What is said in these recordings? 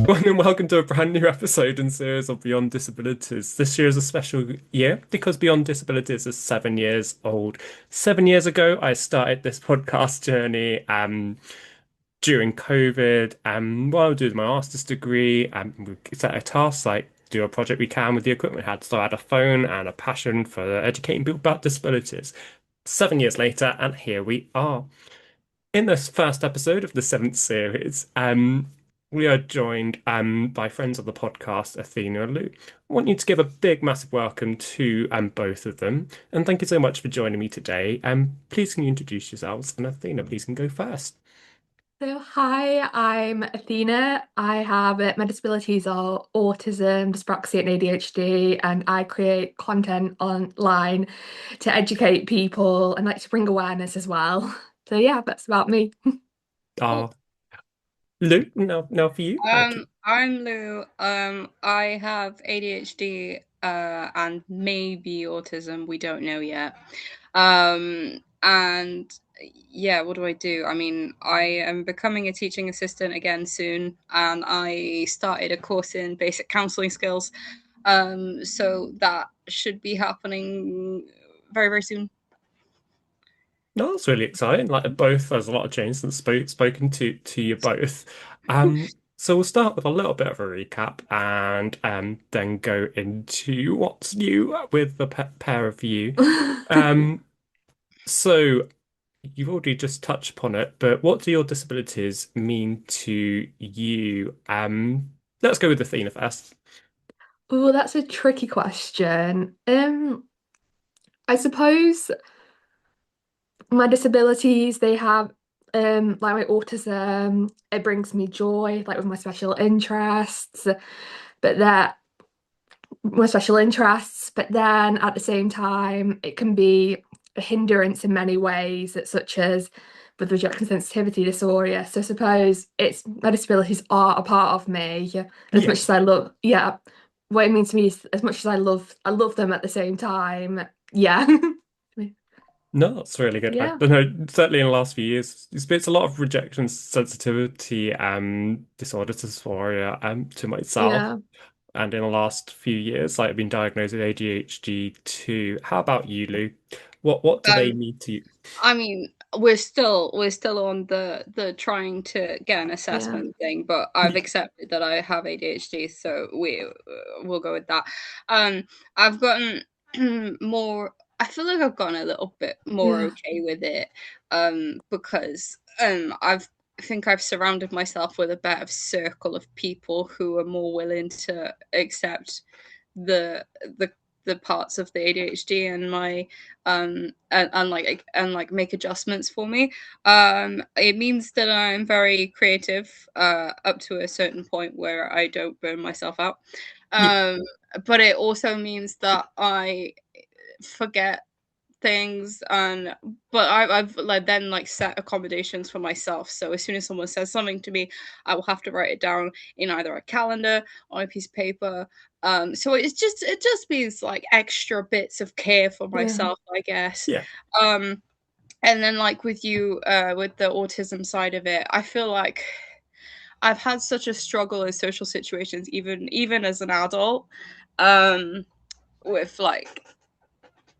And welcome to a brand new episode and series of Beyond Disabilities. This year is a special year because Beyond Disabilities is 7 years old. 7 years ago, I started this podcast journey during COVID while I was doing my master's degree. We set a task like do a project we can with the equipment we had. So I had a phone and a passion for educating people about disabilities. 7 years later, and here we are. In this first episode of the seventh series, we are joined by friends of the podcast, Athina and Lou. I want you to give a big, massive welcome to both of them, and thank you so much for joining me today. Please can you introduce yourselves, and Athina, please can go first. So, hi, I'm Athena. I have my disabilities are autism, dyspraxia, and ADHD, and I create content online to educate people and like to bring awareness as well. So, yeah, that's about me. Ah, Cool. Lou, now for you. I'm Lou. I have ADHD and maybe autism. We don't know yet. And yeah, what do I do? I mean, I am becoming a teaching assistant again soon, and I started a course in basic counseling skills. So that should be happening very, very soon. No, that's really exciting. Like both, there's a lot of change since spoken to you both. So we'll start with a little bit of a recap and then go into what's new with the pair of you. Um, so you've already just touched upon it, but what do your disabilities mean to you? Let's go with Athena first. Oh, that's a tricky question. I suppose my disabilities, they have like my autism, it brings me joy, like with my special interests, but that my special interests, but then at the same time, it can be a hindrance in many ways, such as with rejection sensitivity disorder. So I suppose it's my disabilities are a part of me as Yeah. much as I love, yeah. What it means to me is as much as I love them at the same time. Yeah. No, that's really good. I Yeah. don't know, certainly in the last few years, it's a lot of rejection sensitivity disorder dysphoria to myself. Yeah. And in the last few years, like I've been diagnosed with ADHD too. How about you, Lou? What do they Um, mean to you? I mean, we're still on the trying to get an Yeah. assessment thing, but I've Yeah. accepted that I have ADHD, so we'll go with that. Um, I've gotten more. I feel like I've gotten a little bit more Yeah. okay with it, because I think I've surrounded myself with a better circle of people who are more willing to accept the the parts of the ADHD and my and make adjustments for me. It means that I'm very creative up to a certain point where I don't burn myself out. Yeah. Um, but it also means that I forget things and but I've like then like set accommodations for myself, so as soon as someone says something to me I will have to write it down in either a calendar or a piece of paper. So it just means like extra bits of care for Yeah. myself, I guess. Yeah. um and then like with you, with the autism side of it, I feel like I've had such a struggle in social situations, even as an adult, um with like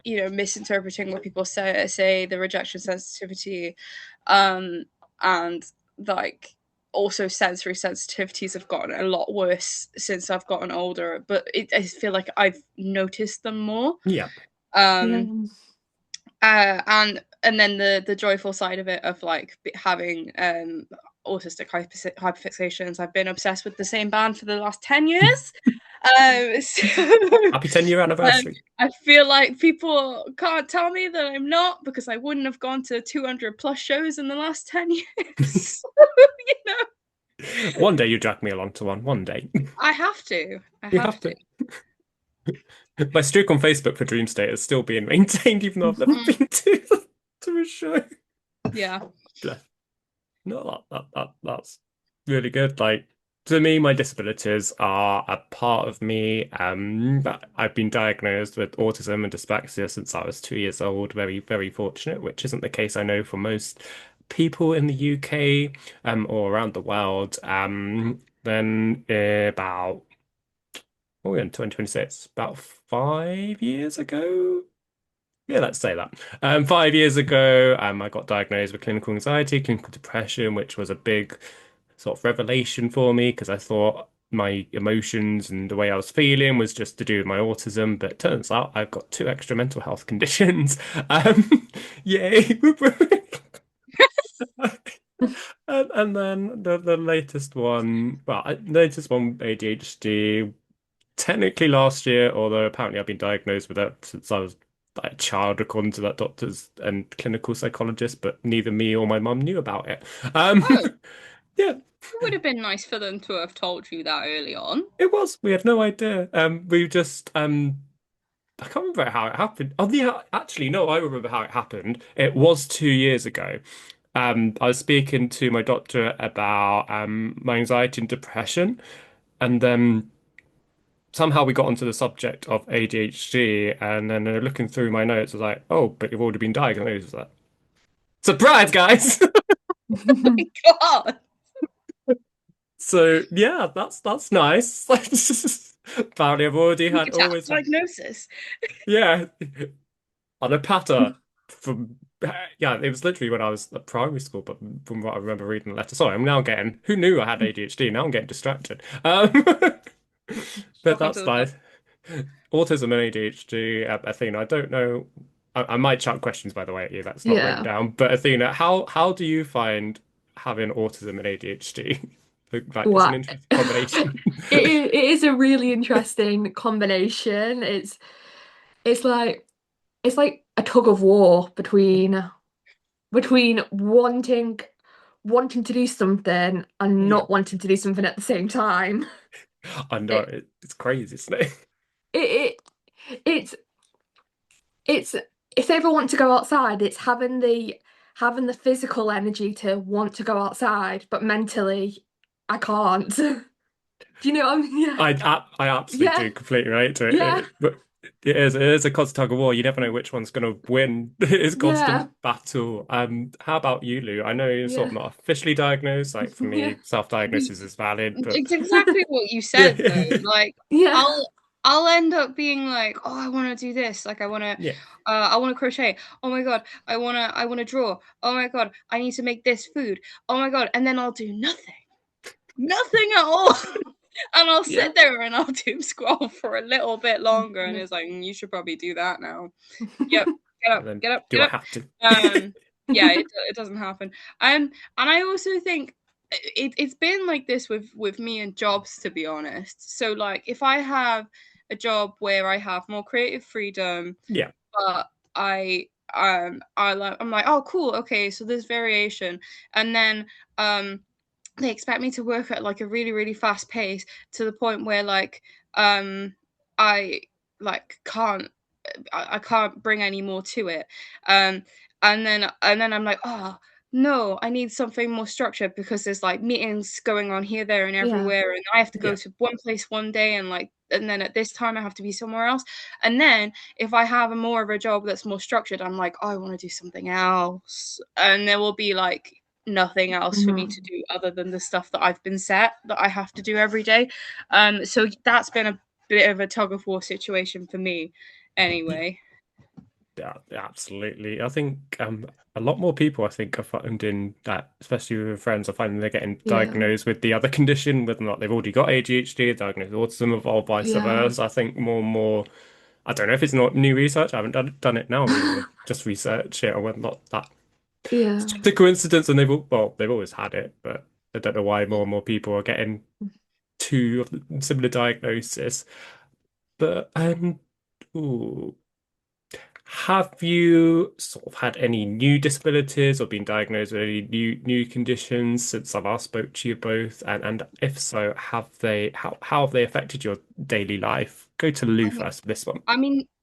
misinterpreting what people say, the rejection sensitivity, um and like also sensory sensitivities have gotten a lot worse since I've gotten older, but I feel like I've noticed them more. Yeah. Yeah. um and then the joyful side of it of like having autistic hyperfixations. I've been obsessed with the same band for the last 10 years. So Happy 10-year um, anniversary. I feel like people can't tell me that I'm not, because I wouldn't have gone to 200 plus shows in the last 10 years. you know, One day you drag me along to one. One day. I have to. I You have have to. to. My streak on Facebook for Dream State is still being maintained, even though I've never Mm, been to a show. yeah. No, that's really good. Like to me, my disabilities are a part of me. I've been diagnosed with autism and dyspraxia since I was 2 years old. Very, very fortunate, which isn't the case I know for most people in the UK, or around the world. Then about, oh, we're in 2026, about 5 years ago. Yeah, let's say that. 5 years ago, I got diagnosed with clinical anxiety, clinical depression, which was a big sort of revelation for me because I thought my emotions and the way I was feeling was just to do with my autism, but it turns out I've got two extra mental health conditions. Yay! And then the latest one, well, latest one, ADHD, technically last year, although apparently I've been diagnosed with that since I was like a child, according to that doctors and clinical psychologist, but neither me or my mum knew about it. Oh, Yeah, it would have been nice for them to have told you that early on. it was. We had no idea. We just I can't remember how it happened. Oh, yeah, actually, no, I remember how it happened. It was 2 years ago. I was speaking to my doctor about my anxiety and depression, and then somehow we got onto the subject of ADHD, and then looking through my notes, I was like, "Oh, but you've already been diagnosed." I was like, surprise, guys! God, So yeah, that's nice. Apparently, I've already you had could tell always diagnosis. yeah on a patter from yeah. It was literally when I was at primary school, but from what I remember reading the letter. Sorry, I'm now getting who knew I had ADHD. Now I'm getting distracted. But Welcome to that's the club. nice. Autism and ADHD, Athena. I don't know. I might shout questions by the way at you. That's not written Yeah. down. But Athena, how do you find having autism and ADHD? Like, it's an What? interesting combination. It is a really interesting combination. It's like it's like a tug of war between wanting to do something and Yeah, not wanting to do something at the same time. I know It it's crazy, isn't it? it, it it's it's if they ever want to go outside, it's having the physical energy to want to go outside, but mentally I can't. Do you know what I mean? Yeah. I absolutely Yeah. do completely relate to it. Yeah. But it is a constant tug of war. You never know which one's going to win. It's a Yeah. constant battle. How about you, Lou? I know you're sort of Yeah. not officially diagnosed. Like for Yeah. me, self-diagnosis is valid, but It's exactly what you said though. yeah, Like Yeah. I'll I'll end up being like, oh, I want to do this. Like yeah. I want to crochet. Oh my God, I want to draw. Oh my God, I need to make this food. Oh my God, and then I'll do nothing, nothing at all. And I'll Yeah. sit there and I'll doom scroll for a little bit longer, and Yeah. it's like, you should probably do that now. Yep, get And up, then get up, do get I up. have to? Yeah, it doesn't happen. And I also think it's been like this with me and jobs, to be honest. So like, if I have a job where I have more creative freedom, Yeah. but I'm like, oh cool, okay, so there's variation, and then they expect me to work at like a really really fast pace to the point where like I like can't I can't bring any more to it. Um, and then I'm like, oh no, I need something more structured because there's like meetings going on here, there, and Yeah. everywhere, and I have to go Yeah. to one place one day, and then at this time I have to be somewhere else. And then if I have a more of a job that's more structured, I'm like, oh, I want to do something else, and there will be like nothing else for me to Mhm. do other than the stuff that I've been set that I have to do every day. So that's been a bit of a tug of war situation for me anyway. Yeah, absolutely. I think a lot more people I think are finding that, especially with friends, are finding they're getting Yeah. diagnosed with the other condition, whether or not they've already got ADHD, diagnosed with autism, or vice Yeah. versa. I think more and more. I don't know if it's not new research. I haven't done it now really. They've just researched it, or whether or not that it's Yeah. just a coincidence, and they've always had it, but I don't know why more and more people are getting two of the similar diagnosis. But ooh. Have you sort of had any new disabilities or been diagnosed with any new conditions since I last spoke to you both? And if so, how have they affected your daily life? Go to Lou I mean, first for this one.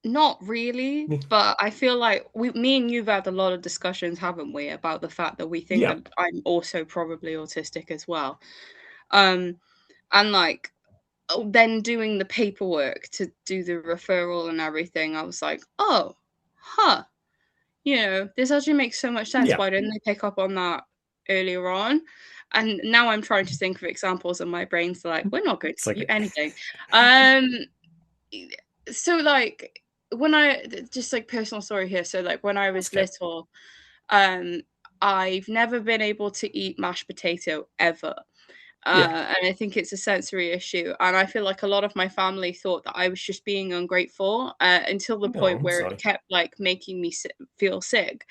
not really, but I feel like me and you've had a lot of discussions, haven't we, about the fact that we think Yeah, that I'm also probably autistic as well. Um, and like then doing the paperwork to do the referral and everything, I was like, oh, huh, this actually makes so much sense. yeah, Why didn't they pick up on that earlier on. And now I'm trying to think of examples, and my brain's like, we're not going to It's give you like, anything. Um, so like when I just like personal story here. So like when I that's was good. little, um, I've never been able to eat mashed potato ever. Yeah. And I think it's a sensory issue. And I feel like a lot of my family thought that I was just being ungrateful until the No, point I'm where it sorry. kept like making me feel sick.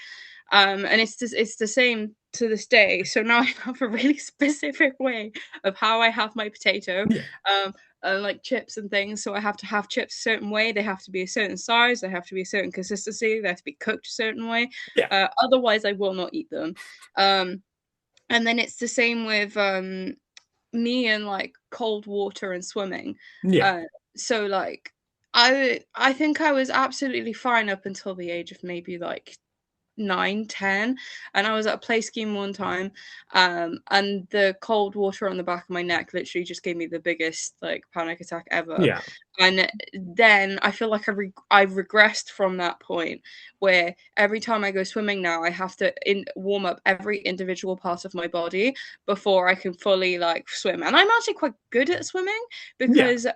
And it's the same to this day. So now I have a really specific way of how I have my potato, Yeah. um, and like chips and things. So I have to have chips a certain way. They have to be a certain size. They have to be a certain consistency. They have to be cooked a certain way. Yeah. Otherwise, I will not eat them. Um, and then it's the same with me and like cold water and swimming. Yeah. Uh, so like I think I was absolutely fine up until the age of maybe like 9, 10, and I was at a play scheme one time, and the cold water on the back of my neck literally just gave me the biggest like panic attack ever. Yeah. And then I feel like I've regressed from that point where every time I go swimming now I have to warm up every individual part of my body before I can fully like swim. And I'm actually quite good at swimming Yeah. because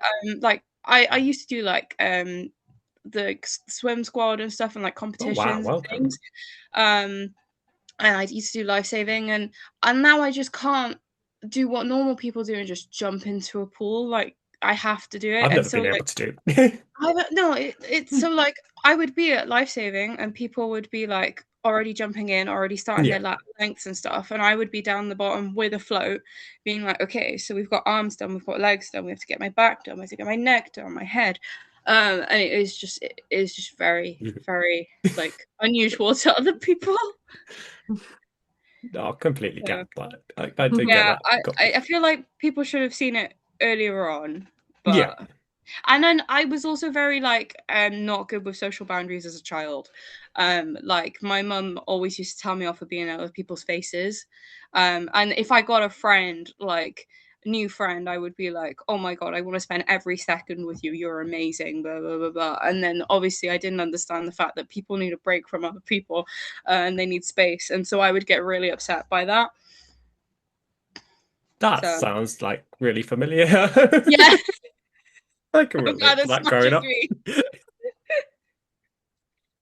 like I used to do like the swim squad and stuff and like Oh, wow. competitions and Welcome. things. Um, and I used to do life saving, and now I just can't do what normal people do and just jump into a pool. Like I have to do it, I've and never so been able like to do. I don't know. It's so like I would be at life saving, and people would be like already jumping in, already starting Yeah. their lap lengths and stuff, and I would be down the bottom with a float, being like, okay, so we've got arms done, we've got legs done, we have to get my back done, we have to get my neck done, my head, and it is just very very like unusual to other people. No, I completely So, get that. I do get yeah, that. I Got, I feel like people should have seen it earlier on, yeah. but and then I was also very like not good with social boundaries as a child. Like my mum always used to tell me off for being out of people's faces. And if I got a friend, like a new friend, I would be like, oh my god, I want to spend every second with you. You're amazing, blah blah blah blah. And then obviously I didn't understand the fact that people need a break from other people, and they need space. And so I would get really upset by that. That So sounds like really familiar. yeah, I can I'm glad relate to it's that not growing just up. me.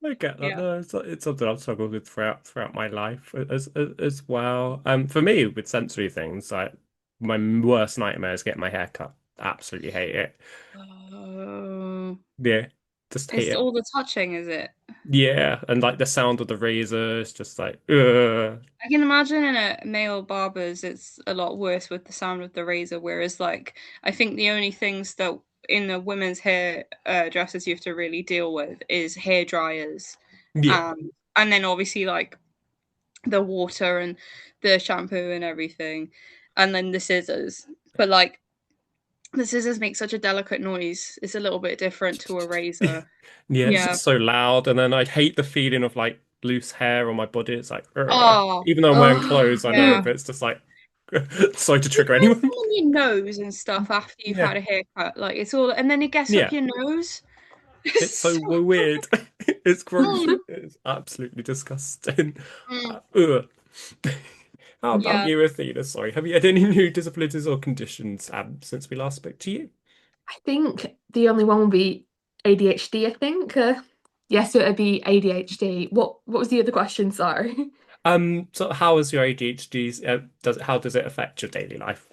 I get that. Yeah. No, it's something I've struggled with throughout my life as well. For me, with sensory things, like my worst nightmare is getting my hair cut. Absolutely hate it. Oh. Yeah, just hate It's it. all the touching, is it? Yeah, and like the sound of the razor is just like, ugh. I can imagine in a male barber's, it's a lot worse with the sound of the razor. Whereas, like, I think the only things that in the women's hair dresses you have to really deal with is hair dryers, Yeah, and then obviously like the water and the shampoo and everything, and then the scissors. But like the scissors make such a delicate noise; it's a little bit different to a razor. yeah, it's Yeah. just so loud, and then I hate the feeling of like loose hair on my body. It's like, ugh. Oh, Even though I'm wearing Oh, clothes, I know, yeah. but it's just like, sorry to You trigger know, anyone. on your nose and stuff after you've Yeah, had a haircut, like it's all, and then it gets up yeah, your nose. it's so It's so weird. It's gross. mm, It's absolutely disgusting. mm. Ugh. How about Yeah. you, Athena? Sorry, have you had any new disabilities or conditions since we last spoke to you? I think the only one will be ADHD, I think. Yes, so it'd be ADHD. What was the other question? Sorry. So how is your ADHD? How does it affect your daily life?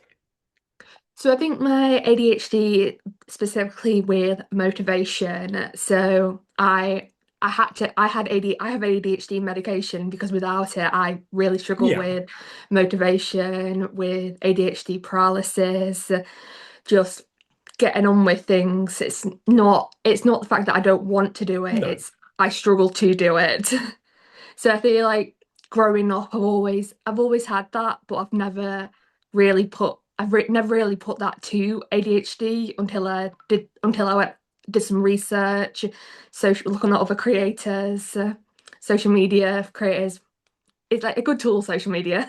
So I think my ADHD specifically with motivation. So I had AD I have ADHD medication because without it I really struggle Yeah, with motivation, with ADHD paralysis, just getting on with things. It's not the fact that I don't want to do it, no, it's I struggle to do it. So I feel like growing up, I've always had that, but never really put that to ADHD until I did some research, looking at other creators, social media creators. It's like a good tool, social media.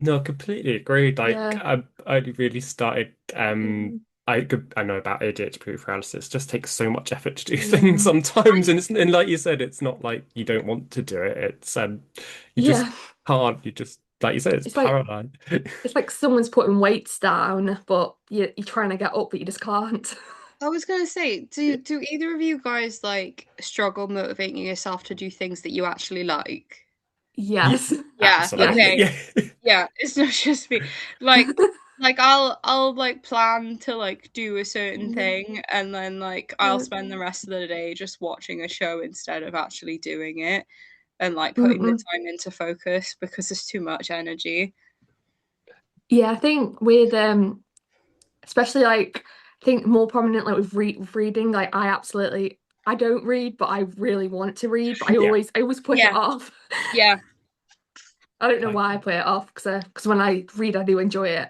no, completely agreed. Like Yeah. I only really started. Mm, I know about ADHD paralysis. It just takes so much effort to do things yeah. sometimes, and like you said, it's not like you don't want to do it. It's you just Yeah. can't. You just like you said, it's It's like parallel. it's like someone's putting weights down, but you're trying to get up, but you just can't. I was gonna say, do either of you guys like struggle motivating yourself to do things that you actually like? Yeah, Yes. Yeah, Yes. absolutely. okay. Yeah. Yeah, it's not just me. Like I'll like plan to like do a certain thing and then like I'll spend the rest of the day just watching a show instead of actually doing it and like putting the Mm-mm. time into focus because there's too much energy. Yeah, I think with especially like I think more prominently with reading, like I don't read, but I really want to read, but Yeah. I always put it Yeah, off. yeah, I don't know I, why I put it off because when I read, I do enjoy it.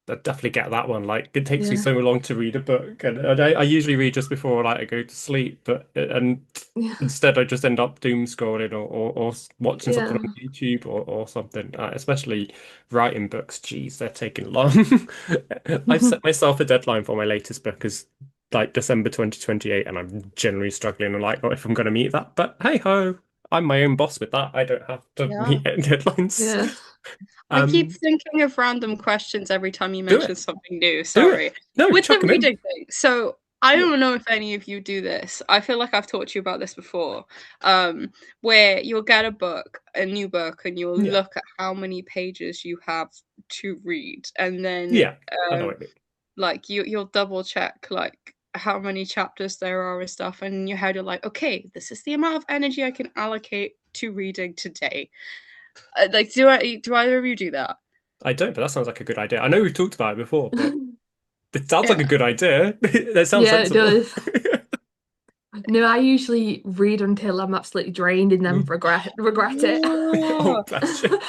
I definitely get that one. Like it takes me Yeah. so long to read a book, and I usually read just before like I go to sleep. But and Yeah. instead, I just end up doom scrolling or watching something on Yeah. YouTube or something. Especially writing books. Geez, they're taking long. I've set myself a deadline for my latest book as like December 2028, and I'm generally struggling. I'm like, oh, if I'm going to meet that. But hey ho, I'm my own boss with that. I don't have to yeah. meet any deadlines. Yeah. I keep Um, thinking of random questions every time you do mention it, something new. do it. Sorry. No, With the chuck them in. reading thing, so I Yeah. don't know if any of you do this. I feel like I've talked to you about this before. Where you'll get a book, a new book, and you'll Yeah. look at how many pages you have to read, and then Yeah. I know um, what you mean. like you'll double check like how many chapters there are and stuff, and in your head you're like, okay, this is the amount of energy I can allocate to reading today. Like, do either of you do that? I don't, but that sounds like a good idea. I know we've talked about it before, but it sounds like Yeah. a good idea. That sounds Yeah, it sensible. does. No, I usually read until I'm absolutely drained and then regret it. Oh, Oh, bless you.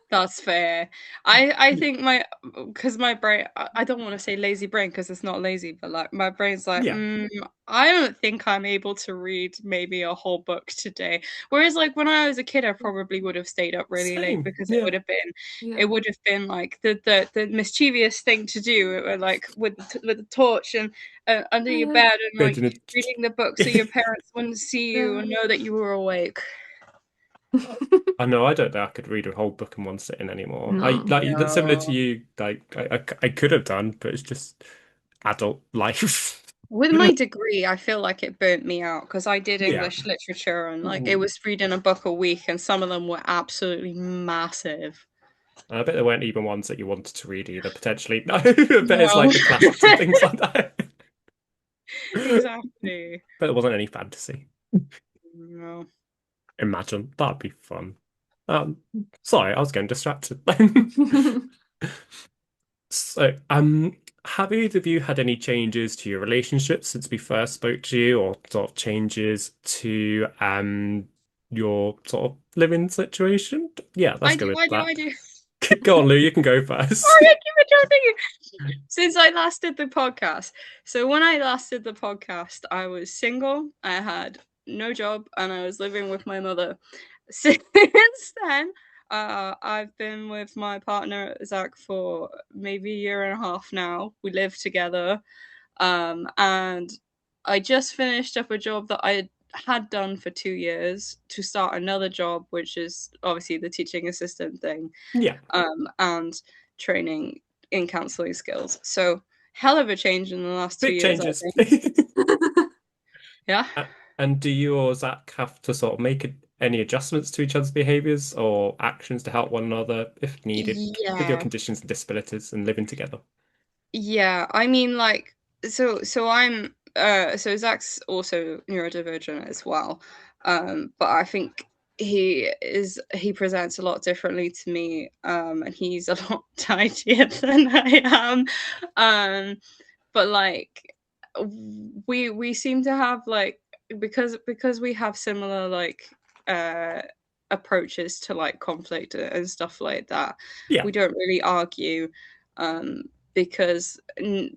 that's fair. I think my because my brain I don't want to say lazy brain because it's not lazy, but like my brain's like, Yeah, I don't think I'm able to read maybe a whole book today. Whereas like when I was a kid, I probably would have stayed up really late same. because Yeah. Yeah. it would have been like the mischievous thing to do, like with the torch and under your Yeah. bed and like Reading reading the book so your parents wouldn't see you Yeah. and know that you were awake. I know I don't think I could read a whole book in one sitting anymore. I No. like that's similar to No. you. Like I could have done, but it's just adult life. With my degree, I feel like it burnt me out because I did Yeah. English literature and like it Ooh. was reading a book a week and some of them were absolutely massive. I bet there weren't even ones that you wanted to read either, potentially. No, I bet it's No. like the classics and things like that. Exactly. But there wasn't any fantasy. No. Imagine that'd be fun. Um, sorry, I was getting distracted. So, have either of you had any changes to your relationship since we first spoke to you, or sort of changes to your sort of living situation? Yeah, let's I go do, with I do, I that. do. Go on, Lou, you can go first. Sorry, I keep interrupting you. Since I last did the podcast. So when I last did the podcast, I was single, I had no job, and I was living with my mother. Since then, I've been with my partner Zach for maybe a year and a half now. We live together, and I just finished up a job that I had done for 2 years to start another job, which is obviously the teaching assistant thing, Yeah, and training in counseling skills. So hell of a change in the last two big years, I changes. think. Yeah. And do you or Zach have to sort of make any adjustments to each other's behaviors or actions to help one another if needed with your Yeah. conditions and disabilities and living together? Yeah. I mean, like, so I'm so Zach's also neurodivergent as well. But I think he presents a lot differently to me. And he's a lot tidier than I am. Um, but like we seem to have like because we have similar like uh approaches to like conflict and stuff like that. Yeah, We don't really argue um because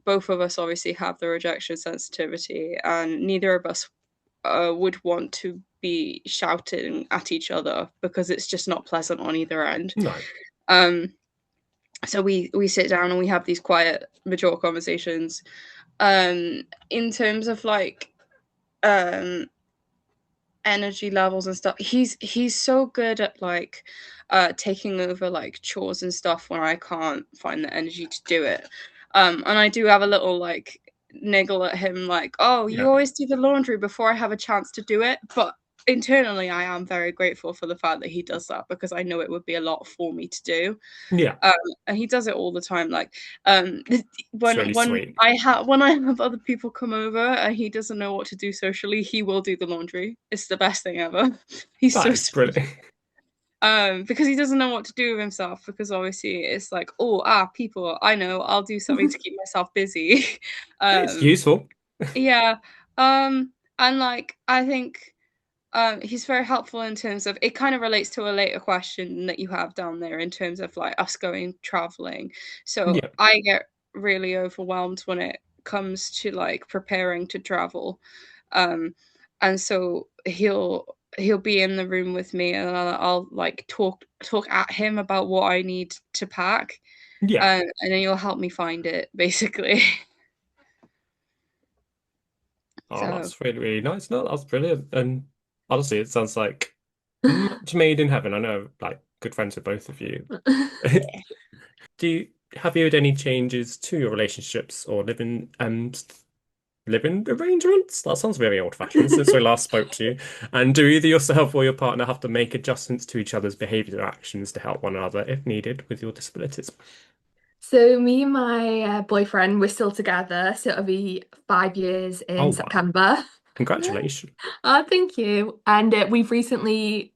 both of us obviously have the rejection sensitivity and neither of us would want to be shouting at each other because it's just not pleasant on either end. no. um so we sit down and we have these quiet mature conversations. In terms of like um energy levels and stuff. He's so good at like taking over like chores and stuff when I can't find the energy to do it. And I do have a little like niggle at him like, oh, you Yeah. always do the laundry before I have a chance to do it. But internally I am very grateful for the fact that he does that, because I know it would be a lot for me to do. Yeah. And he does it all the time. Like It's really when sweet. I have other people come over and he doesn't know what to do socially, he will do the laundry. It's the best thing ever. He's That so is sweet. brilliant. Because he doesn't know what to do with himself, because obviously it's like, oh, people, I know, I'll do something to keep myself busy. It's um useful. yeah. And like I think he's very helpful in terms of, it kind of relates to a later question that you have down there in terms of like us going traveling. So Yeah. I get really overwhelmed when it comes to like preparing to travel. And so he'll be in the room with me, and I'll like talk at him about what I need to pack, Yeah. and then he'll help me find it basically. Oh, So that's really, really nice. No, that's brilliant. And honestly, it sounds like much made in heaven. I know, like, good friends with both of you. yeah. Do you have you had any changes to your relationships or living arrangements? That sounds very old-fashioned since we last spoke to you. And do either yourself or your partner have to make adjustments to each other's behaviors or actions to help one another if needed with your disabilities? So me and my boyfriend, we're still together, so it'll be 5 years Oh, in wow. September. Congratulations. Oh, thank you. And we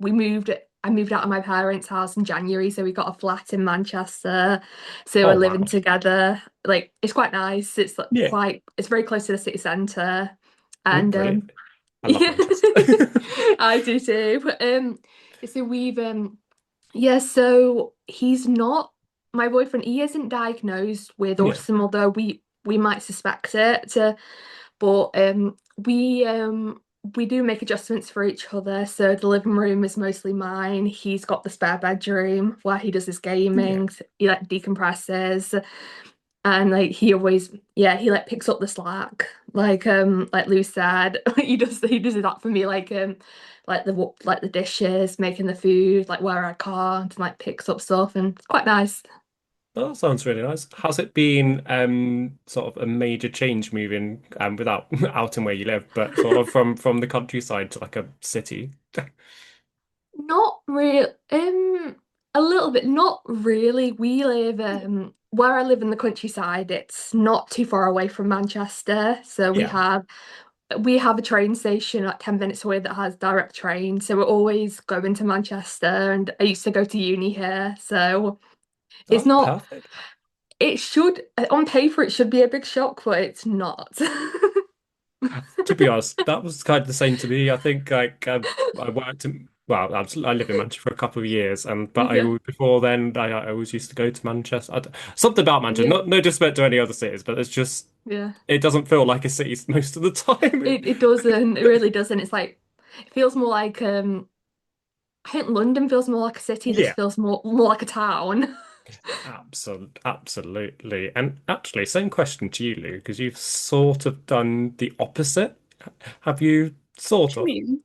moved. I moved out of my parents' house in January, so we got a flat in Manchester. So Oh, we're living wow. together. Like it's quite nice. It's like, Yeah. quite. It's very close to the city centre, Oh, and brilliant. I love yeah, Manchester. I do too. So we've yeah. So he's not my boyfriend. He isn't diagnosed with Yeah. autism, although we might suspect it. But we do make adjustments for each other. So the living room is mostly mine. He's got the spare bedroom where he does his Yeah. gaming. He like decompresses, and like he always, yeah, he like picks up the slack. Like Lou said, he does that for me. Like the dishes, making the food, like where I can't, and like picks up stuff, and it's quite nice. Oh, that sounds really nice. Has it been sort of a major change moving without out in where you live, but sort of from the countryside to like a city? Not real. A little bit. Not really. We live where I live in the countryside. It's not too far away from Manchester, so we Yeah. have a train station like 10 minutes away that has direct train. So we're always going to Manchester, and I used to go to uni here. So it's Oh, not. perfect. It should on paper it should be a big shock, but it's not. To be honest, that was kind of the same to me. I think like I worked in well, I lived in Manchester for a couple of years, and but Yeah, before then I always used to go to Manchester. Something about Manchester, yeah, not no disrespect to any other cities, but it's just yeah. it doesn't feel like a city most of the time. It doesn't. It really doesn't. It's like it feels more like I think London feels more like a city. This Yeah. feels more like a town. Absolutely. And actually, same question to you, Lou, because you've sort of done the opposite. Have you What sort do you of? mean?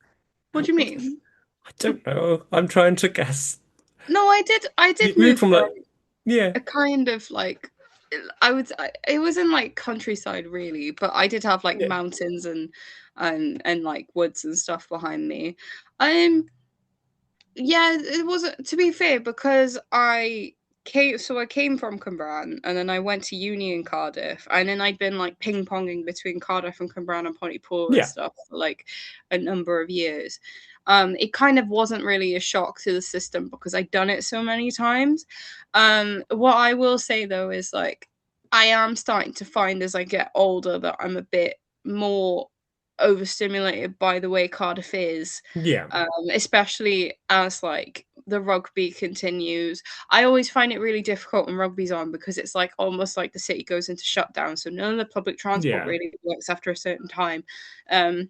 What do you mean? I don't know. I'm trying to guess. No, I did You moved move from from like, yeah, a kind of like, it was in like countryside really, but I did have like yeah, mountains and like woods and stuff behind me. Um yeah, it wasn't, to be fair, because I came from Cwmbran, and then I went to uni in Cardiff, and then I'd been like ping ponging between Cardiff and Cwmbran and Pontypool and yeah, stuff for like a number of years. It kind of wasn't really a shock to the system because I'd done it so many times. What I will say though is like I am starting to find as I get older that I'm a bit more overstimulated by the way Cardiff is, yeah, especially as like the rugby continues. I always find it really difficult when rugby's on because it's like almost like the city goes into shutdown, so none of the public transport yeah. really works after a certain time. Um,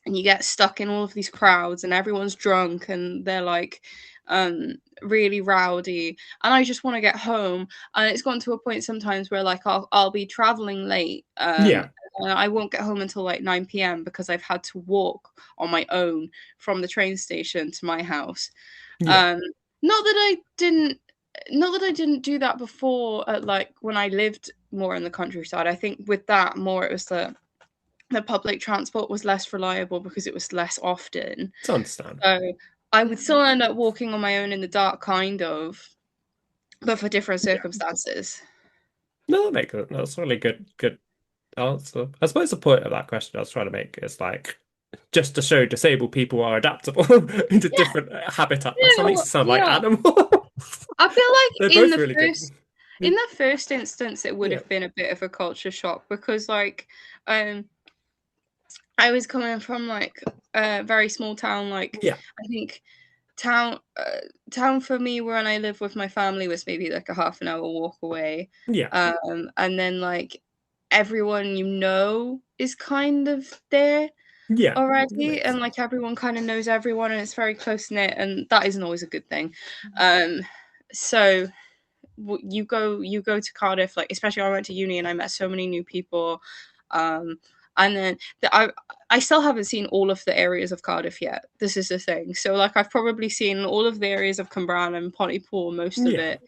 and you get stuck in all of these crowds and everyone's drunk and they're like really rowdy, and I just want to get home. And it's gotten to a point sometimes where like I'll be traveling late, Yeah. I won't get home until like 9 p.m. because I've had to walk on my own from the train station to my house. Yeah. Um, not that I didn't not that I didn't do that before, like when I lived more in the countryside. I think with that more it was the public transport was less reliable because it was less often. It's understandable. So I would still end up walking on my own in the dark, kind of, but for different Yeah. circumstances. No, that makes it. That's a really good answer. I suppose the point of that question I was trying to make is like just to show disabled people are adaptable into Yeah, different habitat. That yeah, makes it sound like yeah. animals. I feel They're like both really good. in the first instance, it would Yeah. have been a bit of a culture shock because, like, um, I was coming from like a very small town. Like, Yeah. I think town town for me when I lived with my family was maybe like a half an hour walk away. Yeah. And then like everyone is kind of there Yeah. That already, makes and sense. like everyone kind of knows everyone, and it's very close knit, and that isn't always a good thing. Um, so you go to Cardiff, like especially I went to uni and I met so many new people, um, and then I still haven't seen all of the areas of Cardiff yet. This is the thing. So like I've probably seen all of the areas of Cwmbran and Pontypool, most of Yeah.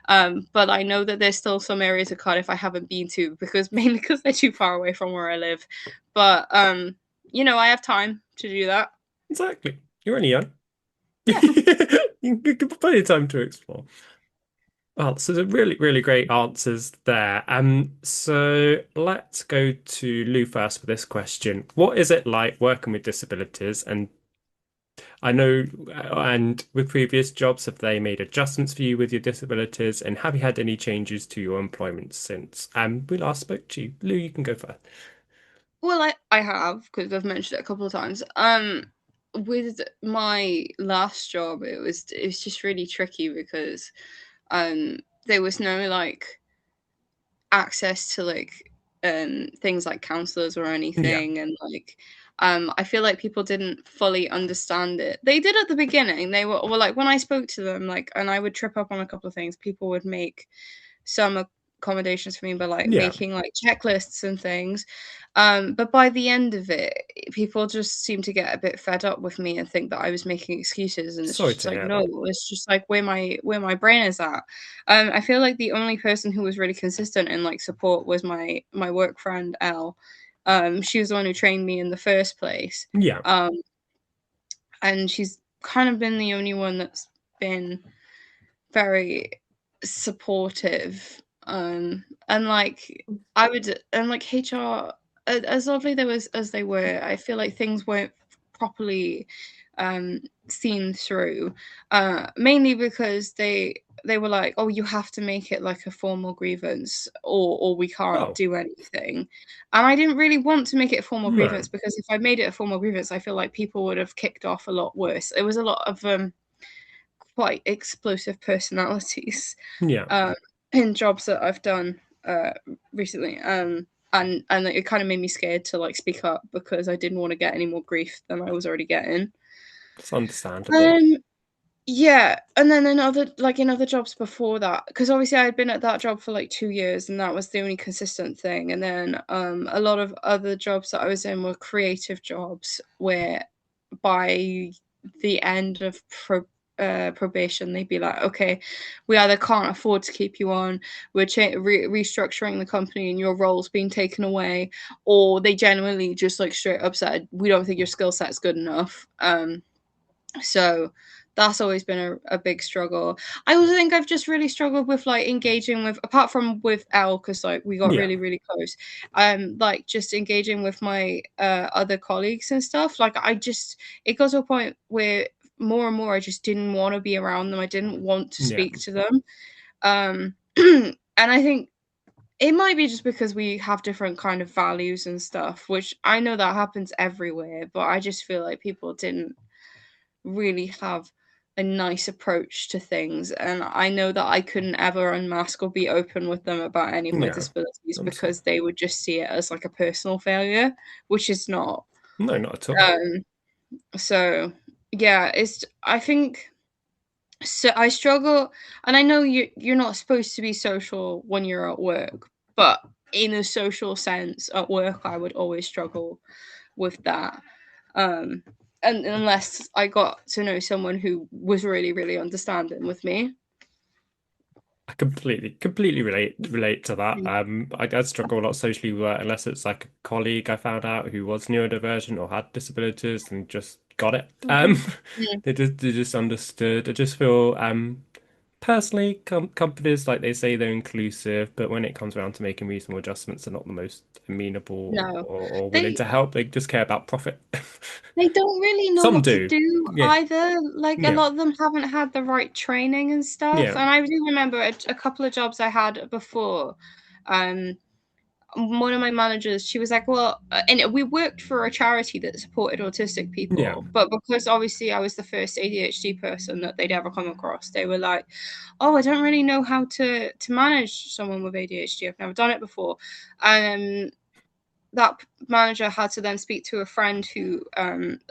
it. But I know that there's still some areas of Cardiff I haven't been to because mainly because they're too far away from where I live. But I have time to do that. Exactly. You're only young. Yeah. You get plenty of time to explore. Well, so the really, really great answers there. So let's go to Lou first for this question. What is it like working with disabilities? And I know, and with previous jobs, have they made adjustments for you with your disabilities? And have you had any changes to your employment since we last spoke to you? Lou, you can go first. Well, I have because I've mentioned it a couple of times. With my last job, it was just really tricky because there was no like access to like things like counselors or Yeah, anything, and like I feel like people didn't fully understand it. They did at the beginning. They were like when I spoke to them, like, and I would trip up on a couple of things. People would make some accommodations for me by like yeah. making like checklists and things. But by the end of it, people just seem to get a bit fed up with me and think that I was making excuses. And it's Sorry just to like, hear no, that. it's just like where my brain is at. I feel like the only person who was really consistent in like support was my work friend Elle. She was the one who trained me in the first place. Yeah. Um, and she's kind of been the only one that's been very supportive. And like I would, and like HR, as lovely as they were, I feel like things weren't properly seen through, mainly because they were like, oh, you have to make it like a formal grievance, or we can't Oh, do anything. And I didn't really want to make it a formal no. grievance because if I made it a formal grievance, I feel like people would have kicked off a lot worse. It was a lot of quite explosive personalities Yeah. um, in jobs that I've done recently. And it kind of made me scared to like speak up because I didn't want to get any more grief than I was already getting. It's understandable. Um, yeah, and then in other jobs before that, because obviously I had been at that job for like 2 years, and that was the only consistent thing. And then a lot of other jobs that I was in were creative jobs, where by the end of probation, they'd be like, "Okay, we either can't afford to keep you on, we're restructuring the company, and your role's being taken away," or they genuinely just like straight up said, "We don't think your skill set's good enough." So that's always been a big struggle. I also think I've just really struggled with like engaging with, apart from with Elle, because like we got Yeah. really, really close. Like just engaging with my other colleagues and stuff. Like it got to a point where more and more I just didn't want to be around them. I didn't want to Yeah. speak to them. And I think it might be just because we have different kind of values and stuff, which I know that happens everywhere, but I just feel like people didn't really have a nice approach to things. And I know that I couldn't ever unmask or be open with them about any of my Yeah. disabilities I'm sorry. because they would just see it as like a personal failure, which is not. No, not at all. Um, so yeah, I think so I struggle, and I know you're not supposed to be social when you're at work, but in a social sense at work, I would always struggle with that. Um, and unless I got to know someone who was really, really understanding with me. I completely relate to that. Mm. I struggle a lot socially with work unless it's like a colleague I found out who was neurodivergent or had disabilities and just got it. Mm. They just understood. I just feel personally companies like they say they're inclusive, but when it comes around to making reasonable adjustments, they're not the most amenable No, or willing they to help. They just care about profit. they don't really know Some what to do. do Yeah. either. Like a Yeah. lot of them haven't had the right training and stuff. Yeah. And I do remember a couple of jobs I had before. Um, one of my managers, she was like, well, and we worked for a charity that supported autistic Yeah. people, but because obviously I was the first ADHD person that they'd ever come across, they were like, oh, I don't really know how to manage someone with ADHD. I've never done it before. And that manager had to then speak to a friend who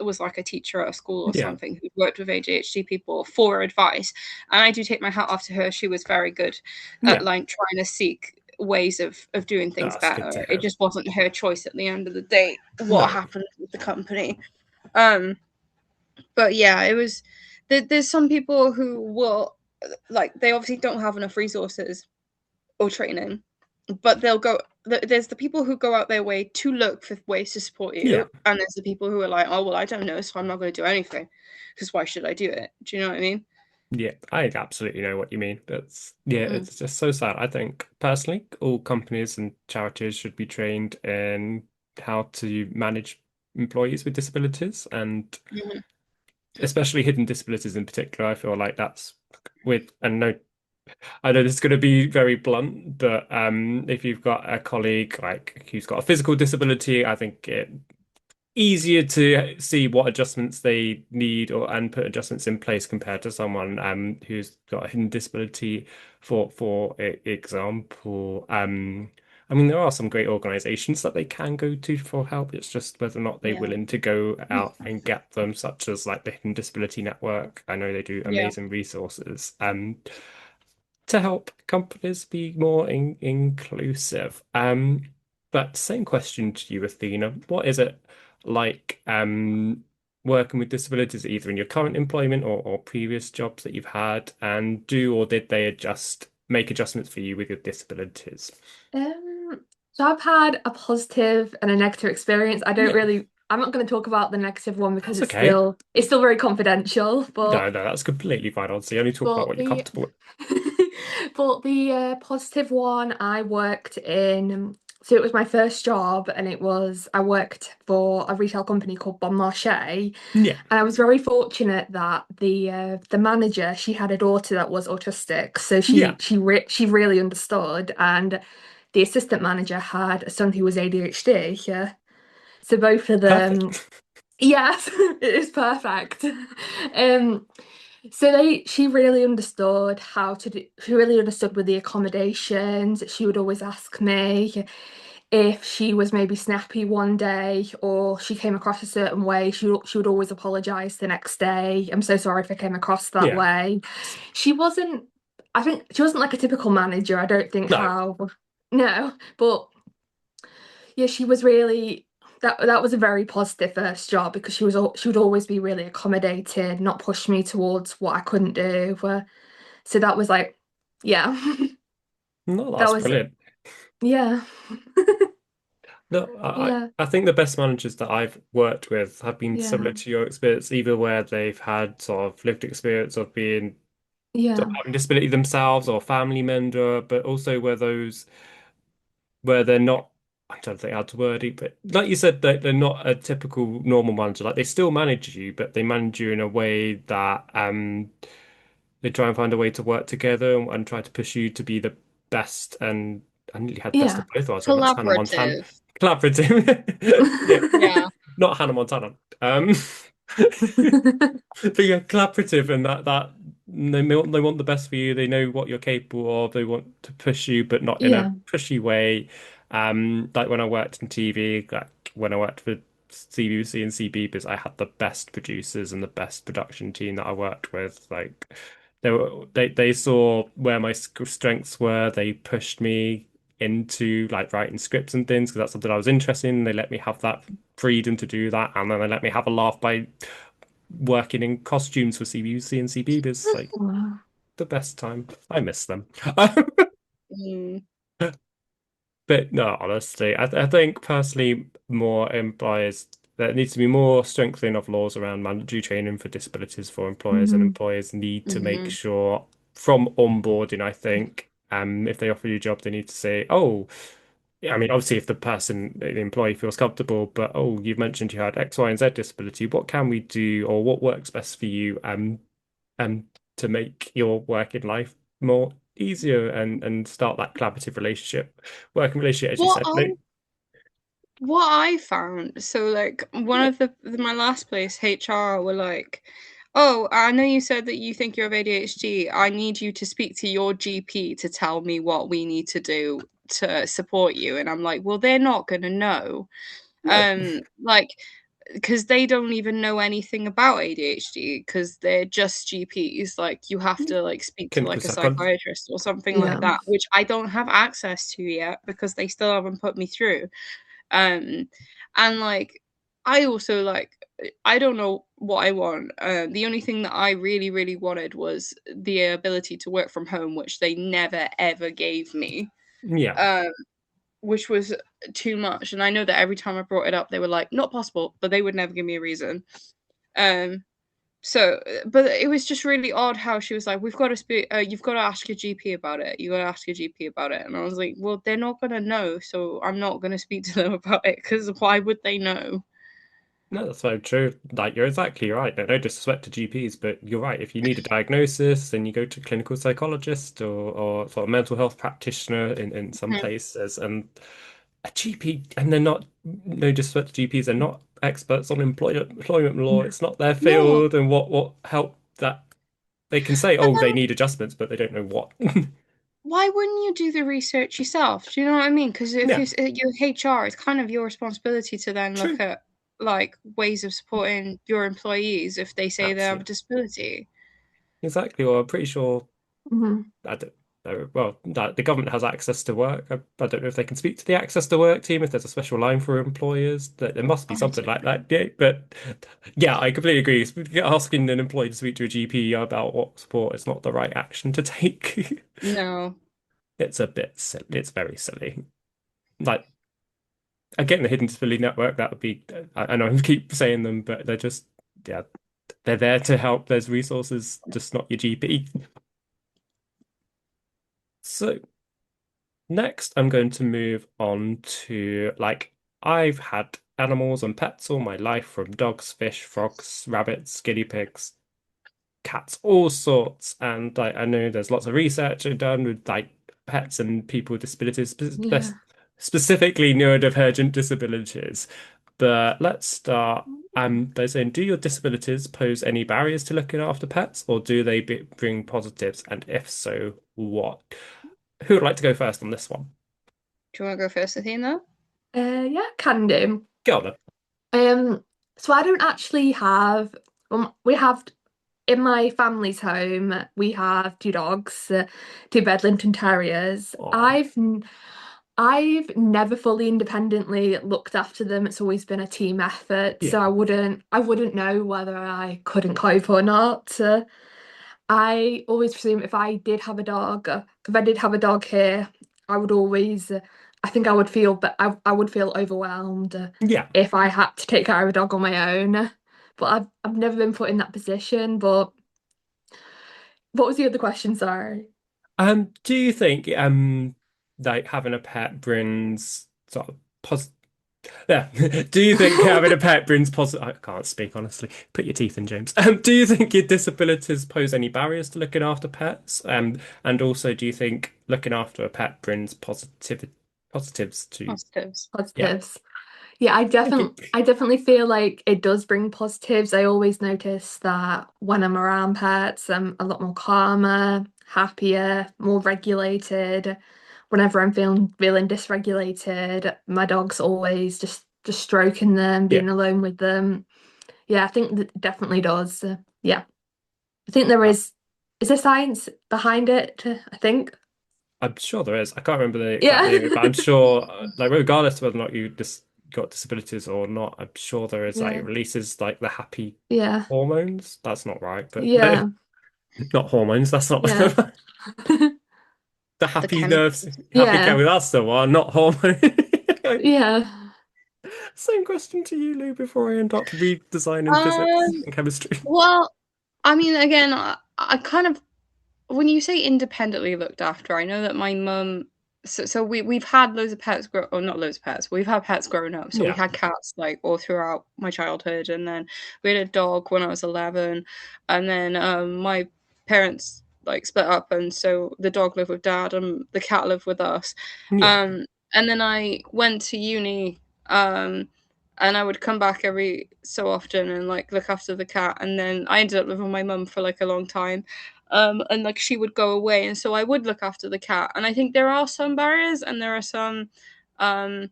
was like a teacher at a school or Yeah. something who worked with ADHD people for advice. And I do take my hat off to her. She was very good at Yeah. like trying to seek ways of doing things That's good to better. It hear. just wasn't her choice at the end of the day what No. happened with the company. Um, but yeah, it was there's some people who will like they obviously don't have enough resources or training, but they'll go. There's the people who go out their way to look for ways to support Yeah. you, and there's the people who are like, oh well, I don't know, so I'm not going to do anything because why should I do it? Do you know what I mean? Yeah, I absolutely know what you mean. Yeah, Mm. it's just so sad. I think personally, all companies and charities should be trained in how to manage employees with disabilities and Mhm. especially hidden disabilities in particular. I feel like that's with, and no, I know this is going to be very blunt, but if you've got a colleague like who's got a physical disability, I think it easier to see what adjustments they need or and put adjustments in place compared to someone who's got a hidden disability. For example, I mean there are some great organizations that they can go to for help. It's just whether or not they're Yeah. willing to go out and get them, such as like the Hidden Disability Network. I know they do Yeah. amazing resources. To help companies be more inclusive. But same question to you, Athena. What is it like working with disabilities either in your current employment or previous jobs that you've had? And do or did they make adjustments for you with your disabilities? So I've had a positive and a negative experience. Yeah, I'm not going to talk about the negative one because that's okay. it's still very confidential, No, that's completely fine. Honestly, only talk about but what you're the comfortable with. but the positive one I worked in, so it was my first job and I worked for a retail company called Bon Marché, Yeah, and I was very fortunate that the manager, she had a daughter that was autistic, so yeah, she really understood, and the assistant manager had a son who was ADHD. Yeah, so both of them, perfect. yes, it is perfect. Um, so she really understood she really understood with the accommodations. She would always ask me if she was maybe snappy one day or she came across a certain way. She would always apologize the next day. I'm so sorry if I came across that Yeah, way. She wasn't, I think she wasn't like a typical manager. I don't think no, no, but yeah, she was really that was a very positive first job because she would always be really accommodating, not push me towards what I couldn't do. So that was like, yeah, no, that that's was brilliant. yeah, No, yeah, I think the best managers that I've worked with have been yeah, similar to your experience, either where they've had sort of lived experience of being yeah, of having disability themselves or family member, but also where they're not. I'm trying to think how to word it, but like you said, they're not a typical normal manager. Like they still manage you, but they manage you in a way that they try and find a way to work together and try to push you to be the best. And I nearly had best yeah. of both worlds. That's Hannah Montana. Collaborative. Collaborative. Yeah, Yeah. not Hannah Montana. But yeah, collaborative and that they want the best for you. They know what you're capable of. They want to push you, but not in a Yeah, pushy way. Like when I worked in TV, like when I worked for CBC and CBeebies, I had the best producers and the best production team that I worked with. Like they saw where my strengths were. They pushed me. into like writing scripts and things because that's something I was interested in. They let me have that freedom to do that, and then they let me have a laugh by working in costumes for CBC and CBeebies. Like Wow. the best time. I miss them. Mm. But no, honestly, I think personally, more employers there needs to be more strengthening of laws around mandatory training for disabilities for employers, and Mhm. employers need to make Hmm. sure from onboarding, I think, if they offer you a job, they need to say, oh, yeah, I mean, obviously, if the employee feels comfortable, but oh, you've mentioned you had X, Y, and Z disability. What can we do, or what works best for you, um, to make your working life more easier and start that collaborative relationship, working relationship, as you What said. I No, what I found, so like one yeah, of my last place, HR were like, "Oh, I know you said that you think you have ADHD. I need you to speak to your GP to tell me what we need to do to support you." And I'm like, "Well, they're not gonna know." no, Like because they don't even know anything about ADHD because they're just GPs. Like you have to like speak to clinical like a psychologist. psychiatrist or something like Yeah. that, which I don't have access to yet because they still haven't put me through. Um, and like I also like I don't know what I want. The only thing that I really, really wanted was the ability to work from home, which they never ever gave me. Yeah, Um, which was too much. And I know that every time I brought it up, they were like, "Not possible," but they would never give me a reason. Um, but it was just really odd how she was like, "We've got to speak. You've got to ask your GP about it. You got to ask your GP about it." And I was like, "Well, they're not gonna know, so I'm not gonna speak to them about it because why would they know?" no, that's very true. Like you're exactly right. No, no disrespect to GPs, but you're right. If you need a diagnosis, then you go to clinical psychologist or sort of mental health practitioner in some Mhm. places. And a GP, and they're not, no disrespect to GPs, they're not experts on employment law. Yeah. It's not their Yeah, field, and what help that they can say, and oh, they then need adjustments, but they don't know what. why wouldn't you do the research yourself? Do you know what I mean? Because if Yeah, you're HR, it's kind of your responsibility to then look true. at like ways of supporting your employees if they say they have a Absolutely. disability. Exactly. Well, I'm pretty sure Mhm. I don't know. Well, that the government has access to work. I don't know if they can speak to the access to work team, if there's a special line for employers. That there must be I something don't like know. that. Yeah, but yeah, I completely agree. Asking an employee to speak to a GP about what support is not the right action to take. No. It's a bit silly. It's very silly. Like again, the hidden disability network, that would be. I know I keep saying them, but they're just yeah, they're there to help. There's resources, just not your GP. So. Next, I'm going to move on to like I've had animals and pets all my life, from dogs, fish, frogs, rabbits, guinea pigs, cats, all sorts. And I know there's lots of research done with like pets and people with disabilities, Yeah. specifically neurodivergent disabilities. But let's start. They're saying, do your disabilities pose any barriers to looking after pets, or do they bring positives? And if so, what? Who would like to go first on this one? Do you want to go first, Athena? Yeah, can do. Go on then. Um, so I don't actually have, we have in my family's home, we have two dogs, two Bedlington Terriers. Oh, I've never fully independently looked after them. It's always been a team effort, so yeah, I wouldn't know whether I couldn't cope or not. I always presume if I did have a dog, if I did have a dog here, I would always, I think I would feel, but I would feel overwhelmed yeah. if I had to take care of a dog on my own. But I've never been put in that position. But what was the other question? Sorry. Do you think like having a pet brings sort of pos yeah. Do you think having a pet brings positive I can't speak honestly. Put your teeth in, James. Do you think your disabilities pose any barriers to looking after pets? And also do you think looking after a pet brings positives to Positives. yeah. Positives. Yeah, Thank you. I definitely feel like it does bring positives. I always notice that when I'm around pets, I'm a lot more calmer, happier, more regulated. Whenever I'm feeling dysregulated, my dog's always just stroking them, Yeah. being alone with them. Yeah, I think that definitely does. Yeah, I think there is there science behind it, I think. I'm sure there is. I can't remember the exact Yeah. name of it, but I'm sure, like, regardless of whether or not you just got disabilities or not, I'm sure there is like it Yeah. releases like the happy Yeah. hormones. That's not right, but Yeah. not hormones. That's not Yeah. the The happy nerves, chemicals. happy Yeah. chemical. That's the one, not hormone. Yeah. Same question to you, Lou, before I end up redesigning physics Um, and chemistry. well, I mean, again, I kind of when you say independently looked after, I know that my mum. So we've had loads of pets grow, or not loads of pets. We've had pets growing up. So we Yeah. had cats like all throughout my childhood, and then we had a dog when I was 11, and then my parents like split up, and so the dog lived with dad, and the cat lived with us. Yeah. Um, and then I went to uni, um, and I would come back every so often and like look after the cat, and then I ended up living with my mum for like a long time, and like she would go away, and so I would look after the cat. And I think there are some barriers, and um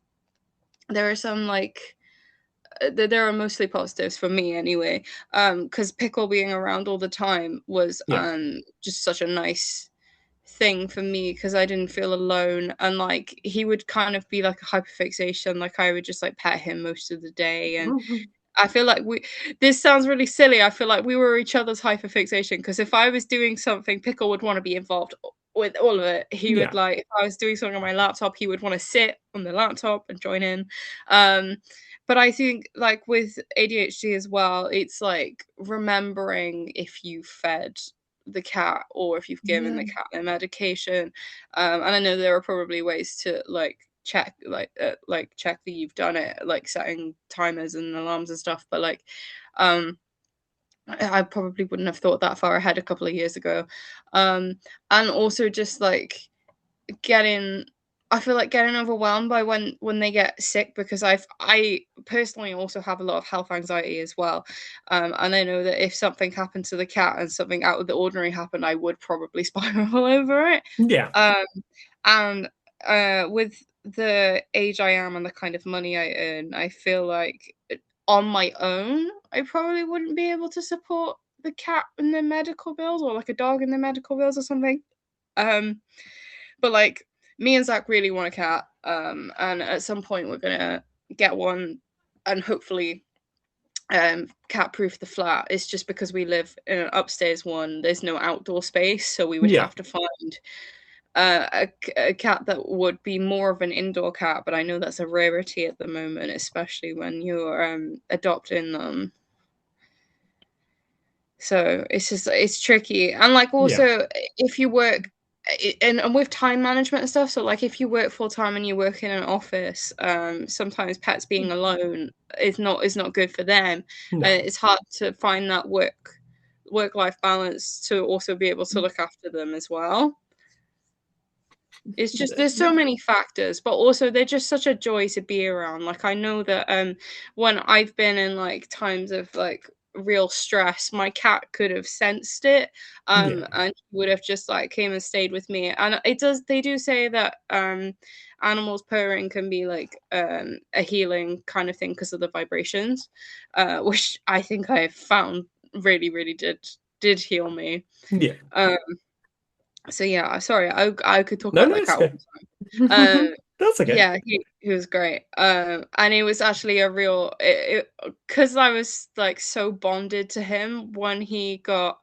there are some like there are mostly positives for me anyway, because Pickle being around all the time was Yeah. just such a nice thing for me because I didn't feel alone, and like he would kind of be like a hyperfixation, like I would just like pet him most of the day. And I feel like this sounds really silly. I feel like we were each other's hyperfixation because if I was doing something, Pickle would want to be involved with all of it. He would Yeah. like, if I was doing something on my laptop, he would want to sit on the laptop and join in. Um, but I think like with ADHD as well, it's like remembering if you fed the cat or if you've given Yeah. the cat their medication. And I know there are probably ways to like check that you've done it, like setting timers and alarms and stuff. But like, um, I probably wouldn't have thought that far ahead a couple of years ago. And also just like getting I feel like getting overwhelmed by when they get sick because I personally also have a lot of health anxiety as well. And I know that if something happened to the cat and something out of the ordinary happened, I would probably spiral over it. Yeah. Um, and with the age I am and the kind of money I earn, I feel like on my own, I probably wouldn't be able to support the cat in their medical bills or like a dog in their medical bills or something. Um, but like me and Zach really want a cat, and at some point we're gonna get one, and hopefully, cat proof the flat. It's just because we live in an upstairs one. There's no outdoor space, so we would Yeah. have to find a cat that would be more of an indoor cat. But I know that's a rarity at the moment, especially when you're adopting them. So it's tricky. And like Yeah. also if you work and with time management and stuff, so like if you work full time and you work in an office, sometimes pets being alone is not good for them. No. It's hard to find that work life balance to also be able to look after them as well. It's just there's so many factors, but also they're just such a joy to be around. Like I know that when I've been in like times of like real stress, my cat could have sensed it, Yeah. and he would have just like came and stayed with me. And they do say that animals purring can be like a healing kind of thing because of the vibrations, which I think I found really did heal me. Yeah. Um so yeah, sorry, I could talk No, about no, that it's cat all okay. the time. That's okay. Yeah, he was great. And it was actually a real because I was like so bonded to him when he got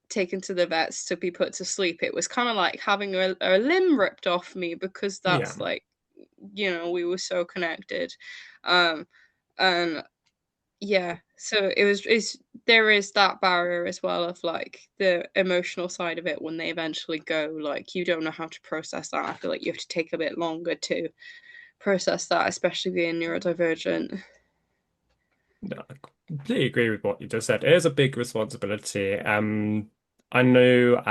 taken to the vets to be put to sleep. It was kind of like having a limb ripped off me because Yeah. that's like we were so connected. Um, and yeah, so there is that barrier as well of like the emotional side of it when they eventually go, like you don't know how to process that. I feel like you have to take a bit longer to process that, especially being neurodivergent. No, I completely agree with what you just said. It is a big responsibility. I know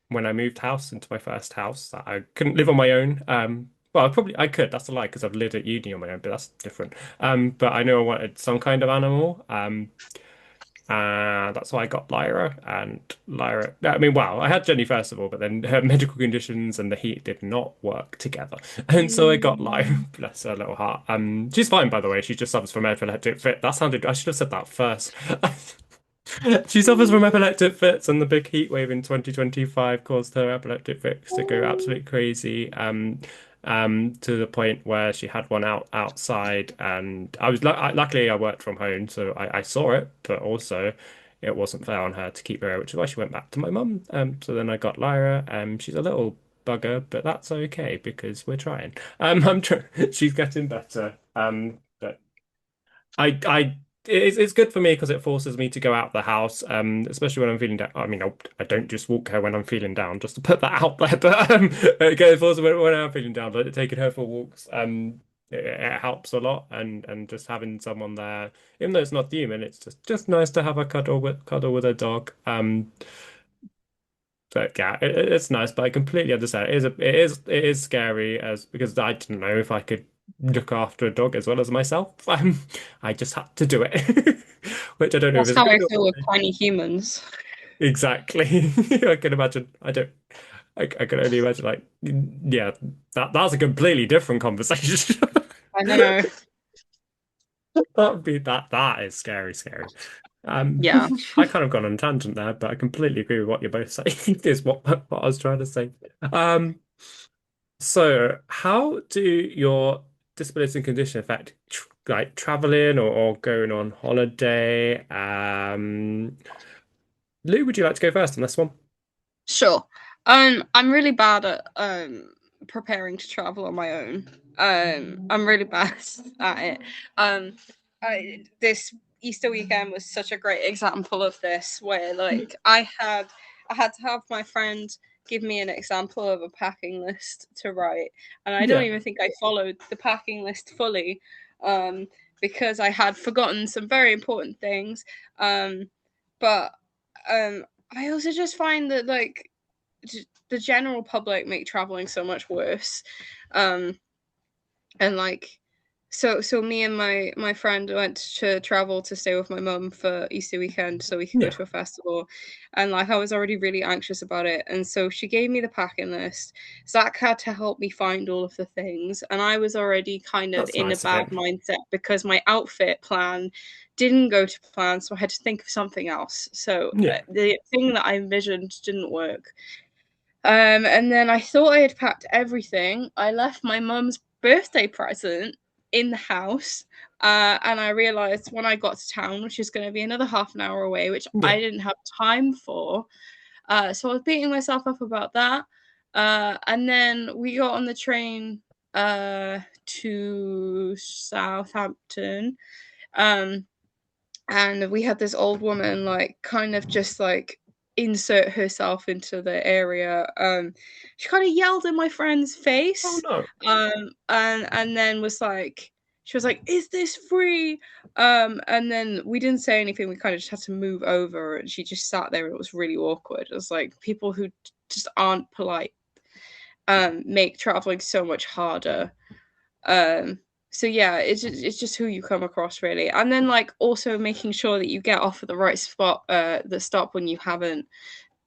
when I moved house into my first house that I couldn't live on my own. Well, I could. That's a lie because I've lived at uni on my own, but that's different. But I knew I wanted some kind of animal. And that's why I got Lyra. And Lyra, I mean, wow, I had Jenny first of all, but then her medical conditions and the heat did not work together. And so I got Lyra, Mm. bless her little heart. She's fine, by the way. She just suffers from epileptic fit. That sounded, I should have said that first. She suffers from epileptic fits, and the big heat wave in 2025 caused her epileptic fits to go absolutely crazy. To the point where she had one outside, and luckily I worked from home, so I saw it, but also it wasn't fair on her to keep her, which is why she went back to my mum. So then I got Lyra. She's a little bugger, but that's okay because we're trying. I'm tr She's getting better. But I it's good for me because it forces me to go out the house, especially when I'm feeling down. I mean, I don't just walk her when I'm feeling down, just to put that out there. But it forces me when I'm feeling down. But taking her for walks, it helps a lot, and just having someone there, even though it's not human, it's just nice to have a cuddle with a dog. But yeah, it's nice, but I completely understand. It is scary as because I didn't know if I could look after a dog as well as myself. I just had to do it, which I don't know if That's it's how I good or feel with bad. tiny humans. Exactly. I can imagine. I don't. I can only imagine. Like, yeah, that's a completely different conversation. I know. That would be that. That is scary, scary. Um, Yeah. I kind of gone on a tangent there, but I completely agree with what you're both saying. Is what I was trying to say. Um, so how do your disability and condition affect like traveling or going on holiday? Lou, would you like to go first on this one? Sure. I'm really bad at preparing to travel on my own. I'm really bad at it. Um, this Easter weekend was such a great example of this, where like I had to have my friend give me an example of a packing list to write, and I don't Yeah, even think I followed the packing list fully, um, because I had forgotten some very important things. But um, I also just find that like the general public make traveling so much worse. Um, and like so me and my friend went to travel to stay with my mum for Easter weekend so we could go yeah, to a festival, and like I was already really anxious about it, and so she gave me the packing list. Zach had to help me find all of the things, and I was already kind of that's in a nice of bad him. mindset because my outfit plan didn't go to plan, so I had to think of something else. So Yeah, the thing that I envisioned didn't work. And then I thought I had packed everything. I left my mum's birthday present in the house. And I realized when I got to town, which is going to be another half an hour away, which yeah, I didn't have time for. So I was beating myself up about that. And then we got on the train to Southampton. Um, and we had this old woman like kind of just like insert herself into the area. She kind of yelled in my friend's oh face, no, and then was like, she was like, "Is this free?" And then we didn't say anything. We kind of just had to move over, and she just sat there, and it was really awkward. It was like people who just aren't polite make traveling so much harder. um so yeah, it's just who you come across really, and then like also making sure that you get off at the right spot, the stop, when you haven't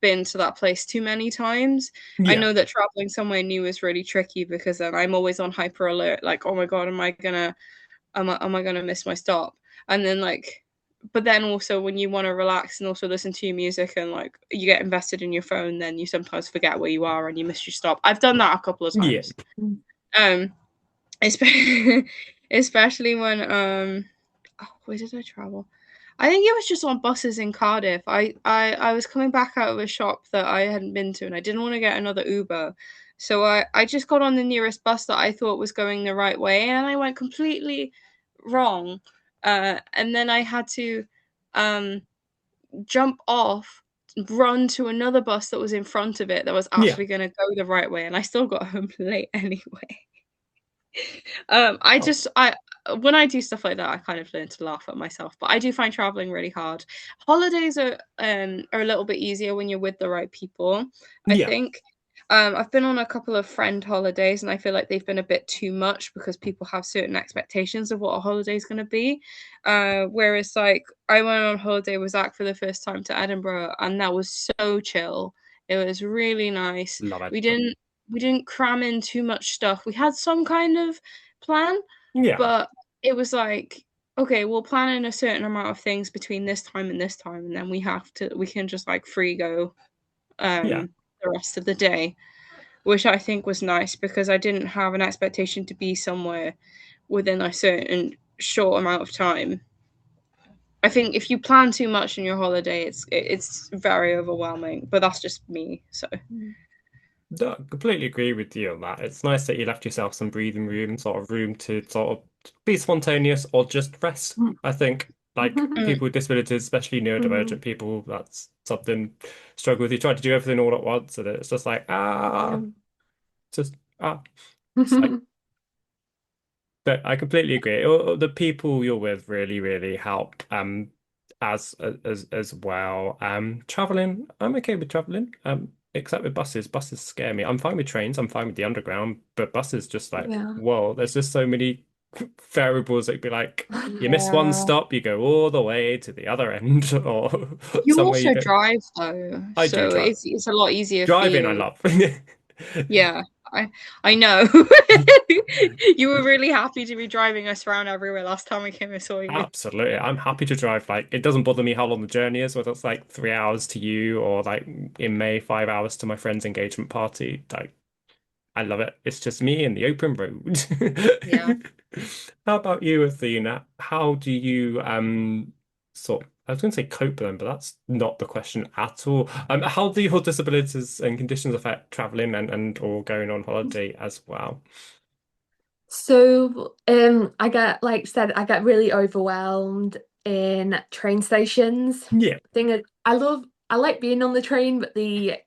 been to that place too many times. I yeah, know that traveling somewhere new is really tricky because then I'm always on hyper alert, like, oh my god, am I gonna miss my stop? And then like, but then also when you want to relax and also listen to your music and like you get invested in your phone, then you sometimes forget where you are and you miss your stop. I've done that a couple of yeah. times. um especially when where did I travel? I think it was just on buses in Cardiff. I was coming back out of a shop that I hadn't been to, and I didn't want to get another Uber. So I just got on the nearest bus that I thought was going the right way, and I went completely wrong. And then I had to um jump off, run to another bus that was in front of it that was Yeah. actually going to go the right way, and I still got home late anyway. I Oh, just I when I do stuff like that, I kind of learn to laugh at myself. But I do find traveling really hard. Holidays are a little bit easier when you're with the right people, I yeah. think. I've been on a couple of friend holidays, and I feel like they've been a bit too much because people have certain expectations of what a holiday is going to be. Whereas, like, I went on holiday with Zach for the first time to Edinburgh, and that was so chill. It was really nice. Love We Edinburgh. didn't we didn't cram in too much stuff. We had some kind of plan, Yeah. but it was like okay, we'll plan in a certain amount of things between this time and this time, and then we can just like free go Yeah. the rest of the day, which I think was nice because I didn't have an expectation to be somewhere within a certain short amount of time. I think if you plan too much in your holiday, it's very overwhelming. But that's just me. So No, I completely agree with you on that. It's nice that you left yourself some breathing room, sort of room to sort of be spontaneous or just rest. I think, like mm, people with disabilities, especially neurodivergent people, that's something struggle with. You try to do everything all at once, and it's just like Yeah. just ah. It's like, but I completely agree. The people you're with really, really help. As well. Traveling, I'm okay with traveling. Except with buses. Buses scare me. I'm fine with trains. I'm fine with the underground, but buses just like, Yeah. whoa. There's just so many variables that'd be like, you miss one yeah. stop, you go all the way to the other end, or You somewhere you also don't. drive though, I do so drive. it's a lot easier for Driving, I you. love. Yeah, I know. You were really happy to be driving us around everywhere last time we came and saw you. Absolutely. I'm happy to drive. Like, it doesn't bother me how long the journey is, whether it's like 3 hours to you or like in May, 5 hours to my friend's engagement party. Like, I love it. It's just me and the open road. Yeah. How about you, Athena? How do you I was going to say cope with them, but that's not the question at all. How do your disabilities and conditions affect traveling and or going on holiday as well? So, I get, like I said, I get really overwhelmed in train stations. Yeah. Thing is, I like being on the train, but the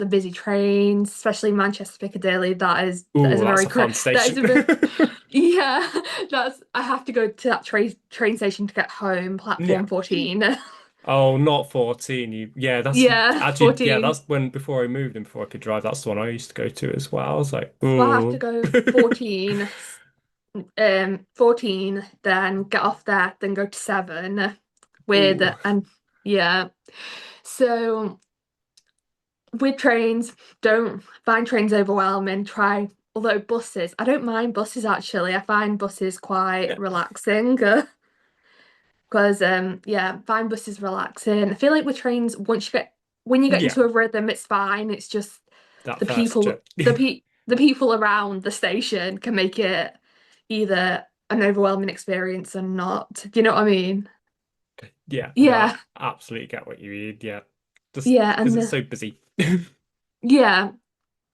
busy trains, especially Manchester Piccadilly, that is Oh, a that's very a fun that is station. a very yeah, that's I have to go to that train station to get home, Yeah. platform 14. Oh, not 14. Yeah, that's Yeah, actually, yeah, 14. that's when before I moved and before I could drive, that's the one I used to go to as well. I was like, So I have to oh, go 14, then get off there, then go to 7 with oh, and yeah. So with trains, don't find trains overwhelming. Try although buses, I don't mind buses actually. I find buses quite yeah, relaxing. Because yeah, find buses relaxing. I feel like with trains, when you get yeah, into a rhythm, it's fine. It's just that the first people trip. the people around the station can make it either an overwhelming experience or not. Do you know what I mean? Yeah, no, I Yeah, absolutely get what you mean. Yeah, just yeah, because it's so busy. yeah,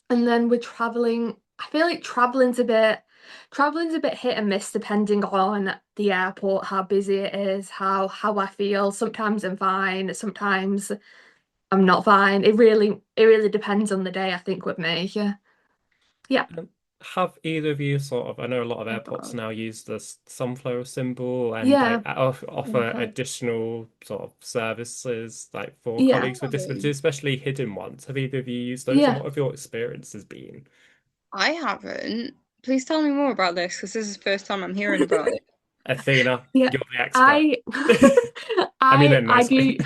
and then we're traveling. I feel like traveling's a bit hit and miss depending on the airport, how busy it is, how I feel. Sometimes I'm fine, sometimes I'm not fine. It really depends on the day, I think, with me. Yeah. Yeah. Have either of you sort of, I know a lot of Oh airports God. now use the sunflower symbol and like Yeah. offer Okay. additional sort of services like for Yeah. colleagues with disabilities, especially hidden ones. Have either of you used those and Yeah. what have your experiences been? I haven't. Please tell me more about this because this is the first time I'm hearing about it. Athena, Yeah. you're the expert. I I mean, in a I nice way. do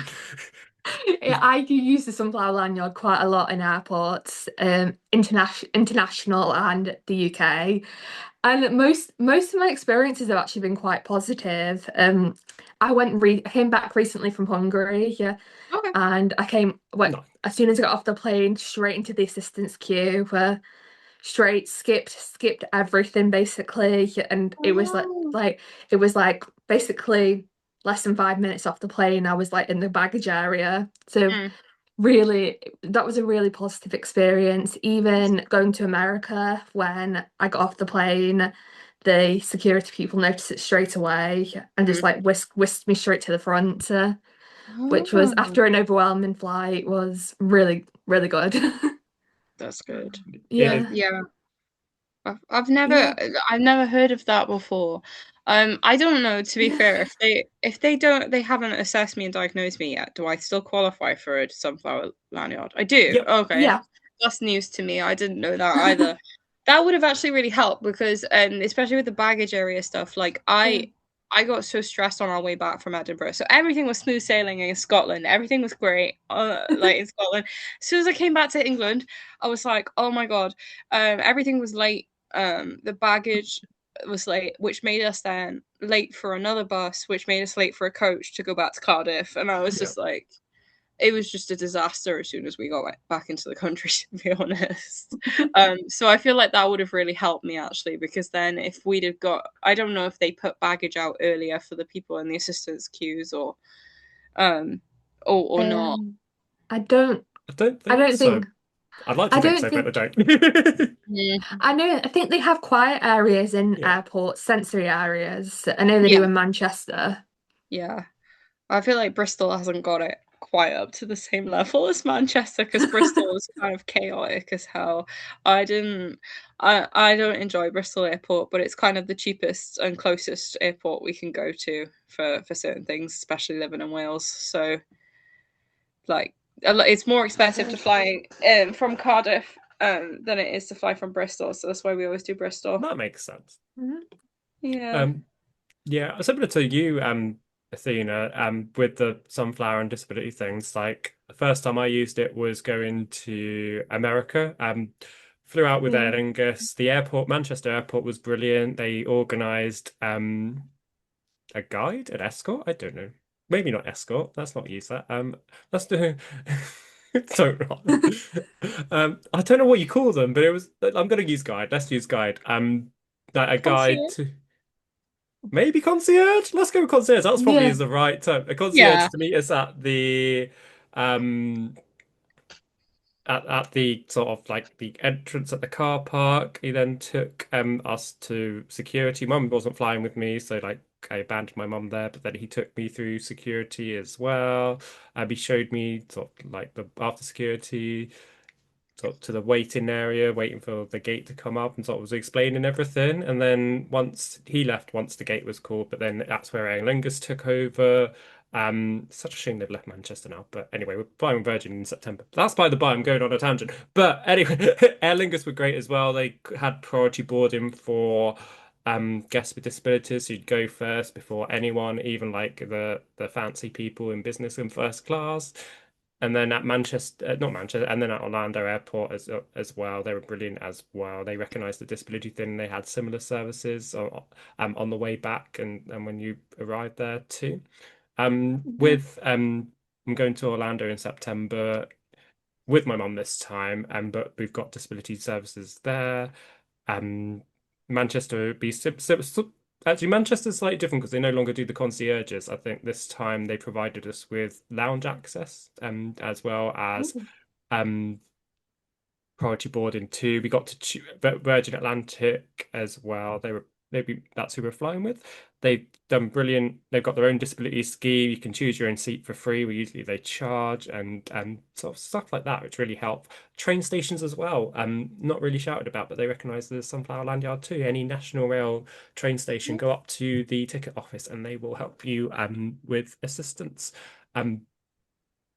yeah, I do use the sunflower lanyard quite a lot in airports, international and the UK. And most of my experiences have actually been quite positive. I came back recently from Hungary, yeah, Okay. and No. as soon as I got off the plane, straight into the assistance queue, straight skipped everything basically, and Oh. it was like basically less than 5 minutes off the plane, I was like in the baggage area. So Mm. really, that was a really positive experience. Even going to America, when I got off the plane, the security people noticed it straight away and just Mm. like whisked me straight to the front, which was Oh, after an overwhelming flight was really good. that's good. Yeah, Yeah, Yeah. yeah, I've never heard of that before. I don't know, to be fair, yeah, if they haven't assessed me and diagnosed me yet, do I still qualify for a sunflower lanyard? I do. yep. Okay. yeah. That's news to me. I didn't know that either. That would have actually really helped because especially with the baggage area stuff, like Yeah. I got so stressed on our way back from Edinburgh. So everything was smooth sailing in Scotland. Everything was great. Like in Scotland. As soon as I came back to England, I was like, oh my God. Everything was late. The baggage was late, which made us then late for another bus, which made us late for a coach to go back to Cardiff. And I was Yeah. just like, it was just a disaster as soon as we got back into the country, to be honest. So I feel like that would have really helped me actually, because then if we'd have got, I don't know if they put baggage out earlier for the people in the assistance queues um, or not. Um, I don't I don't I think don't so. think I'd like to I think don't so, but I think don't. Mm. I think they have quiet areas in Yeah. airports, sensory areas. I know they Yeah, do in Manchester. yeah. I feel like Bristol hasn't got it quite up to the same level as Manchester, because Bristol is kind of chaotic as hell. I don't enjoy Bristol Airport, but it's kind of the cheapest and closest airport we can go to for certain things, especially living in Wales. So like it's more expensive to fly from Cardiff than it is to fly from Bristol. So that's why we always do Bristol. That makes sense. Mhm. Yeah. Um, yeah, similar to you, Athena, with the sunflower and disability things. Like the first time I used it was going to America. Flew out with Aer Yeah. Lingus. The airport, Manchester Airport, was brilliant. They organised a guide, an escort. I don't know. Maybe not escort. Let's not use that. Let's do. Don't wrong. I don't know what you call them, but it was. I'm going to use guide. Let's use guide. Like a guide Concierge. to. Maybe concierge? Let's go with concierge. That's probably Yeah. is the right term. A concierge Yeah. to meet us um at the sort of like the entrance at the car park. He then took us to security. Mum wasn't flying with me, so like I abandoned my mum there, but then he took me through security as well. He showed me sort of like the after security sort of to the waiting area, waiting for the gate to come up and sort of was explaining everything. And then once he left, once the gate was called, but then that's where Aer Lingus took over. Such a shame they've left Manchester now. But anyway, we're flying Virgin in September. That's by the by, I'm going on a tangent. But anyway, Aer Lingus were great as well. They had priority boarding for guests with disabilities. So you'd go first before anyone, even like the fancy people in business and first class. And then at Manchester, not Manchester, and then at Orlando Airport as well, they were brilliant as well. They recognised the disability thing. They had similar services on the way back and when you arrived there too. Mhm. With I'm going to Orlando in September with my mum this time, but we've got disability services there. Um, Manchester would be actually Manchester's slightly different because they no longer do the concierges. I think this time they provided us with lounge access, as well as Ooh. um priority boarding too. We got to Virgin Atlantic as well. They were maybe that's who we're flying with. They've done brilliant. They've got their own disability scheme. You can choose your own seat for free. We usually they charge and sort of stuff like that, which really help. Train stations as well. Not really shouted about, but they recognise the Sunflower Lanyard too. Any National Rail train station, go up to the ticket office and they will help you with assistance. Um,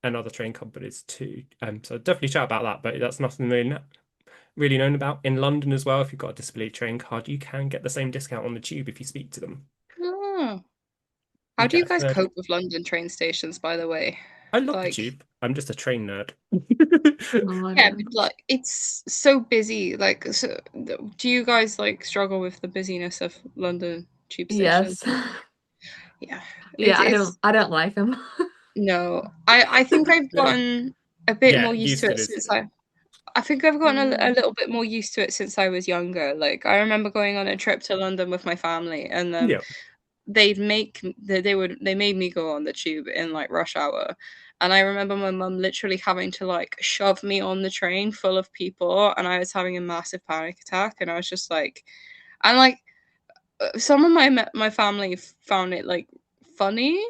and other train companies too. So definitely shout about that, but that's nothing really known about in London as well. If you've got a disability train card, you can get the same discount on the tube if you speak to them. Oh. How You do get you a guys third. cope with London train stations, by the way? I love the Like, tube. I'm just a train nerd. No, I yeah, but don't. like it's so busy. Like, so, do you guys like struggle with the busyness of London tube stations? Yes. Yeah, Yeah, it's I don't like them. no. I think I've gotten a bit Yeah, more used used to to it this. since I think I've gotten a Mm. little bit more used to it since I was younger. Like, I remember going on a trip to London with my family, and Yeah. they made me go on the tube in like rush hour. And I remember my mum literally having to like shove me on the train full of people, and I was having a massive panic attack. And I was just like, and like some of my family found it like funny,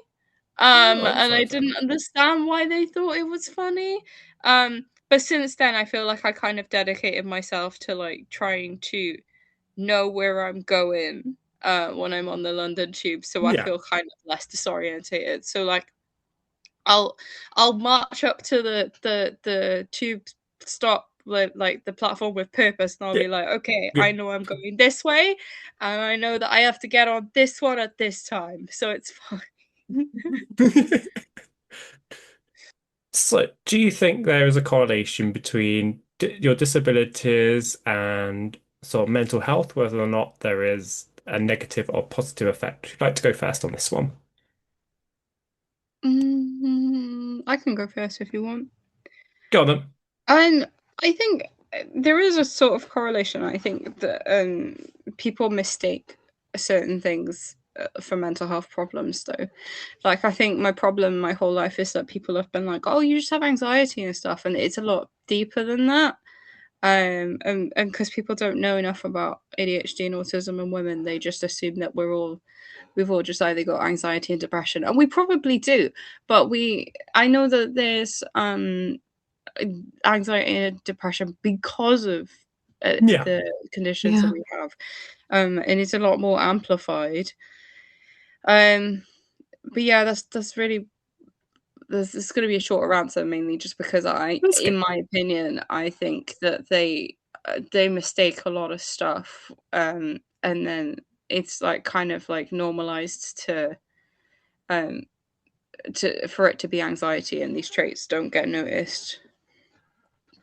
Oh, and I that's fair didn't enough. understand why they thought it was funny. But since then, I feel like I kind of dedicated myself to like trying to know where I'm going when I'm on the London tube, so I Yeah. feel kind of less disorientated. So like I'll I'll march up to the tube stop, like the platform with purpose, and I'll Yeah. be like, okay, Yeah. I know I'm going this way, and I know that I have to get on this one at this time, so it's fine. So, do you think there is a correlation between d your disabilities and sort of mental health, whether or not there is a negative or positive effect? Would you like to go first on this one? I can go first if you want. Go on then. Um, I think there is a sort of correlation. I think that people mistake certain things for mental health problems, though. Like, I think my problem my whole life is that people have been like, "Oh, you just have anxiety and stuff," and it's a lot deeper than that. And because people don't know enough about ADHD and autism in women, they just assume that we've all just either got anxiety and depression, and we probably do. But I know that there's anxiety and depression because of Yeah. the conditions that Yeah. we have, and it's a lot more amplified. Um, but yeah, that's really there's going to be a shorter answer, mainly just because That's in good. my opinion, I think that they mistake a lot of stuff, and then it's like kind of like normalized um to for it to be anxiety, and these traits don't get noticed.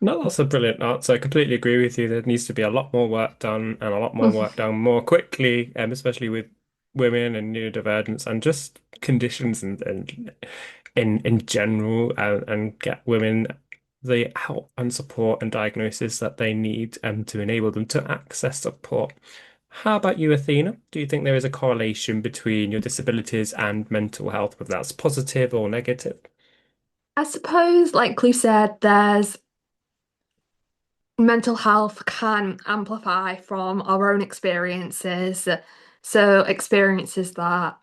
No, that's a brilliant answer. I completely agree with you. There needs to be a lot more work done and a lot more work done more quickly, especially with women and neurodivergence and just conditions and in general, and get women the help and support and diagnosis that they need to enable them to access support. How about you, Athena? Do you think there is a correlation between your disabilities and mental health, whether that's positive or negative? I suppose, like Clue said, there's mental health can amplify from our own experiences. So experiences that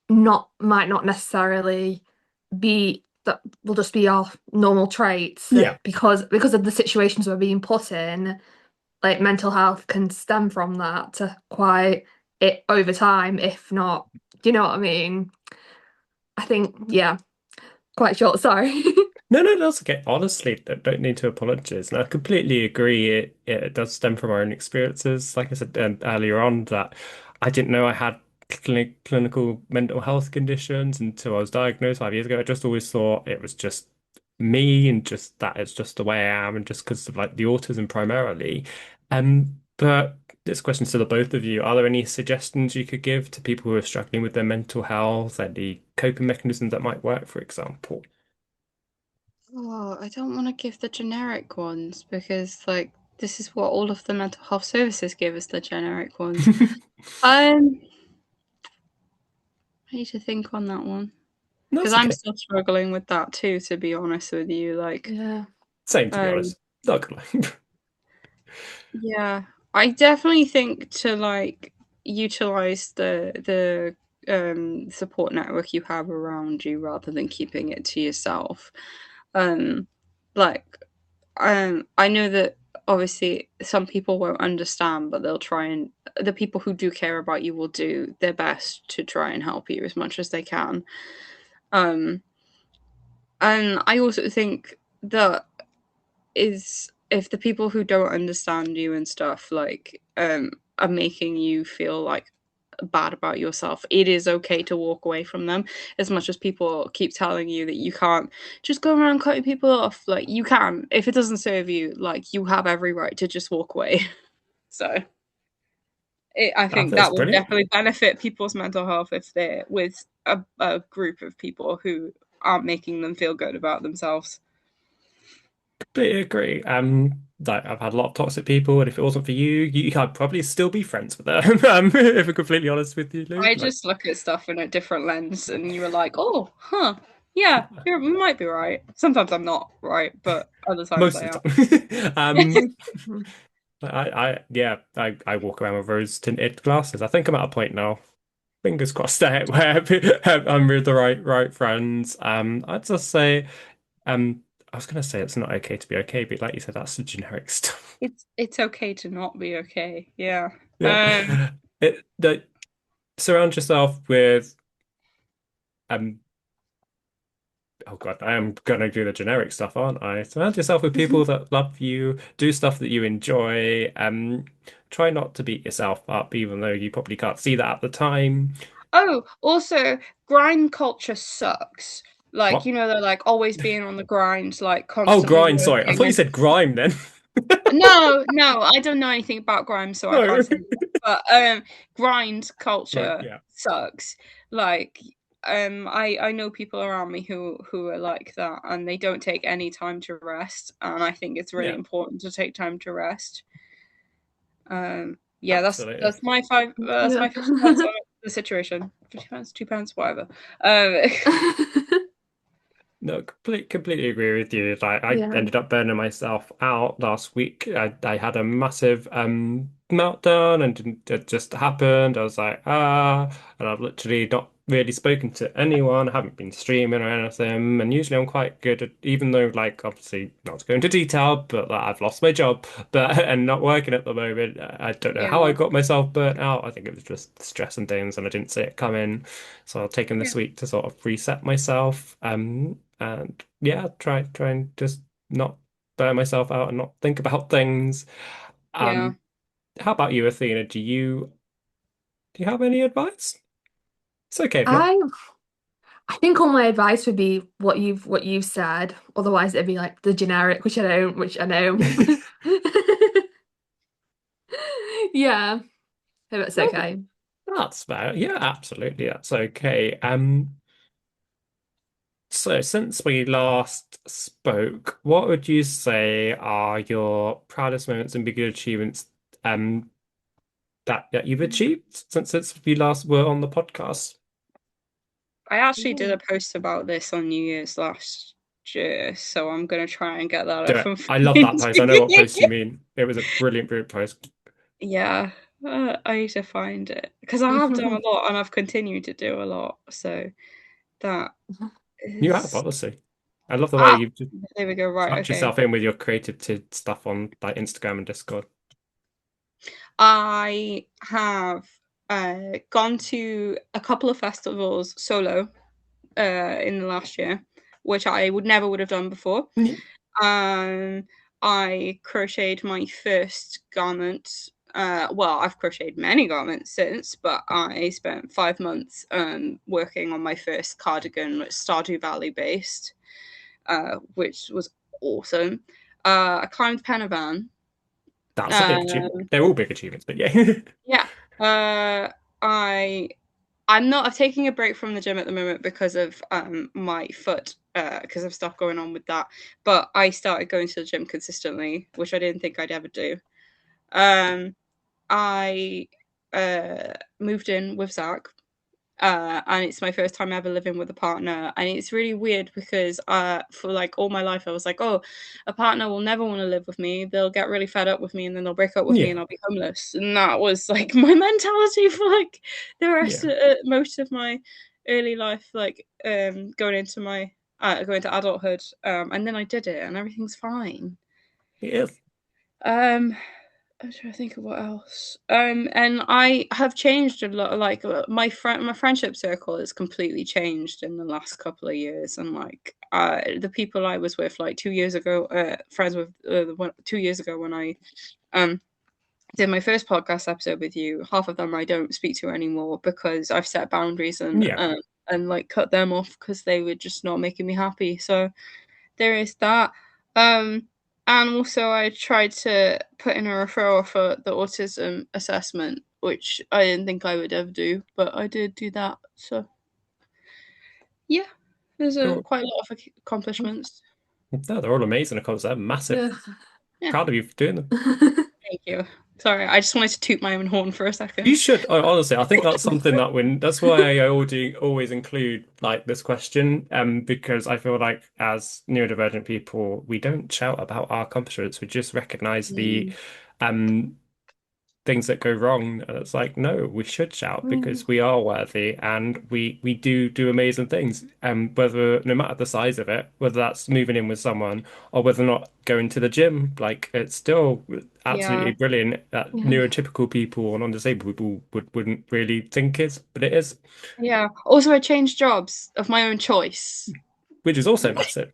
not might not necessarily be that will just be our normal traits Yeah, because of the situations we're being put in, like mental health can stem from that to quite it over time, if not, do you know what I mean? I think, yeah, quite short, sorry. no, no, that's okay. Honestly, don't need to apologize. And I completely agree. It does stem from our own experiences. Like I said earlier on, that I didn't know I had clinical mental health conditions until I was diagnosed 5 years ago. I just always thought it was just me and just that is just the way I am, and just because of like the autism primarily. But this question to the both of you: are there any suggestions you could give to people who are struggling with their mental health, any coping mechanisms that might work, for example? Oh, I don't want to give the generic ones because, like, this is what all of the mental health services give us, the generic ones. Um, I need to think on that one because That's I'm okay. still struggling with that too, to be honest with you. Like, Yeah. Same, to be um, honest. Not gonna lie. yeah, I definitely think to like utilize the support network you have around you rather than keeping it to yourself. Um, like I know that obviously some people won't understand, but they'll try and the people who do care about you will do their best to try and help you as much as they can. Um, and I also think that is if the people who don't understand you and stuff are making you feel like bad about yourself, it is okay to walk away from them. As much as people keep telling you that you can't just go around cutting people off, like you can. If it doesn't serve you, like you have every right to just walk away. So I think That's that will brilliant. definitely benefit people's mental health if they're with a group of people who aren't making them feel good about themselves. Completely agree. Like I've had a lot of toxic people, and if it wasn't for you, I'd probably still be friends with them. If I'm completely honest with you, Lou. I Like just look at stuff in a different lens, and you were like, "Oh, huh, yeah, you might be right." Sometimes I'm not right, but other times most I of am. the time. Mhm. Yeah, I walk around with rose-tinted glasses. I think I'm at a point now. Fingers crossed that where I'm with the right friends. I'd just say, I was gonna say it's not okay to be okay, but like you said, that's the generic stuff. It's okay to not be okay. Yeah. Um. Yeah, that surround yourself with um. Oh God, I am gonna do the generic stuff, aren't I? Surround yourself with people that love you, do stuff that you enjoy. Try not to beat yourself up, even though you probably can't see that at the time. Oh, also, grind culture sucks. Like, What? you know, they're like always being on the grind, like Oh, constantly grind. Sorry, I working. thought you And said grime then. no, no, I don't know anything about grime, so I No. can't say that. But grind Right, culture yeah. sucks. Like I know people around me who are like that, and they don't take any time to rest, and I think it's really Yeah, important to take time to rest. Yeah, absolutely. that's my five. That's Yeah. my 50 pence on the situation. 50 pence, 2 pence, whatever. Um, No, completely agree with you. Like I Yeah. ended up burning myself out last week. I had a massive meltdown and it just happened. I was like, and I've literally not really spoken to anyone. I haven't been streaming or anything. And usually I'm quite good at, even though like obviously not to go into detail, but like, I've lost my job, but and not working at the moment. I don't know how I yeah, got myself burnt out. I think it was just stress and things, and I didn't see it coming. So I've taken yeah, this week to sort of reset myself. And yeah, try and just not burn myself out and not think about things. yeah. Um, how about you, Athena? Do you have any advice? It's okay if not. I I think all my advice would be what you've said. Otherwise, it'd be like the generic, which I know. Yeah, hope that's No, okay. that's fair. Yeah, absolutely, that's okay. So since we last spoke, what would you say are your proudest moments and biggest achievements um that you've achieved since we last were on the podcast? I actually did Ooh. a post about this on New Year's last year, so I'm gonna try and get that Do up it. and I love that find post. I know what post you it. mean. It was a brilliant, brilliant post. Yeah, I need to find it because I have done a lot and I've continued to do a lot. So that You have, is honestly. I love the way ah, you just there we go. Right, tucked okay. yourself in with your creative stuff on like Instagram and Discord. I have gone to a couple of festivals solo in the last year, which I would have done before. Yeah. Um, I crocheted my first garment. Well, I've crocheted many garments since, but I spent 5 months working on my first cardigan, which Stardew Valley based, which was awesome. I climbed Penavan. That's a big achievement. Um, They're all big achievements, but yeah. yeah. I I'm not. I'm taking a break from the gym at the moment because of my foot, because of stuff going on with that. But I started going to the gym consistently, which I didn't think I'd ever do. Um, I moved in with Zach, and it's my first time ever living with a partner, and it's really weird because for like all my life I was like, oh, a partner will never want to live with me, they'll get really fed up with me and then they'll break up with me Yeah. and I'll be homeless, and that was like my mentality for like the rest Yeah. of most of my early life, like going to adulthood, and then I did it and everything's fine. It is. um I'm trying to think of what else. And I have changed a lot. Like my friendship circle has completely changed in the last couple of years. And like the people I was with like 2 years ago, friends with 2 years ago when I um did my first podcast episode with you, half of them I don't speak to anymore because I've set boundaries Yeah. and like cut them off because they were just not making me happy. So there is that. Um, and also, I tried to put in a referral for the autism assessment, which I didn't think I would ever do, but I did do that. So yeah, there's a Cool. quite a lot of accomplishments. No, they're all amazing. Of course, they're massive. Yeah. Yeah, Proud of you for doing them. thank you. Sorry, I just wanted to toot my own horn for a You second. should, honestly, I think that's something that that's why I always include like this question, because I feel like as neurodivergent people, we don't shout about our accomplishments. We just recognize the Mm, um things that go wrong. And it's like, no, we should shout Mm. because we are worthy and we do amazing things. Whether no matter the size of it, whether that's moving in with someone or whether or not going to the gym, like it's still yeah, absolutely brilliant that Yeah. neurotypical people or non-disabled people wouldn't really think is, but it is, yeah. Also, I changed jobs of my own choice. which is also massive.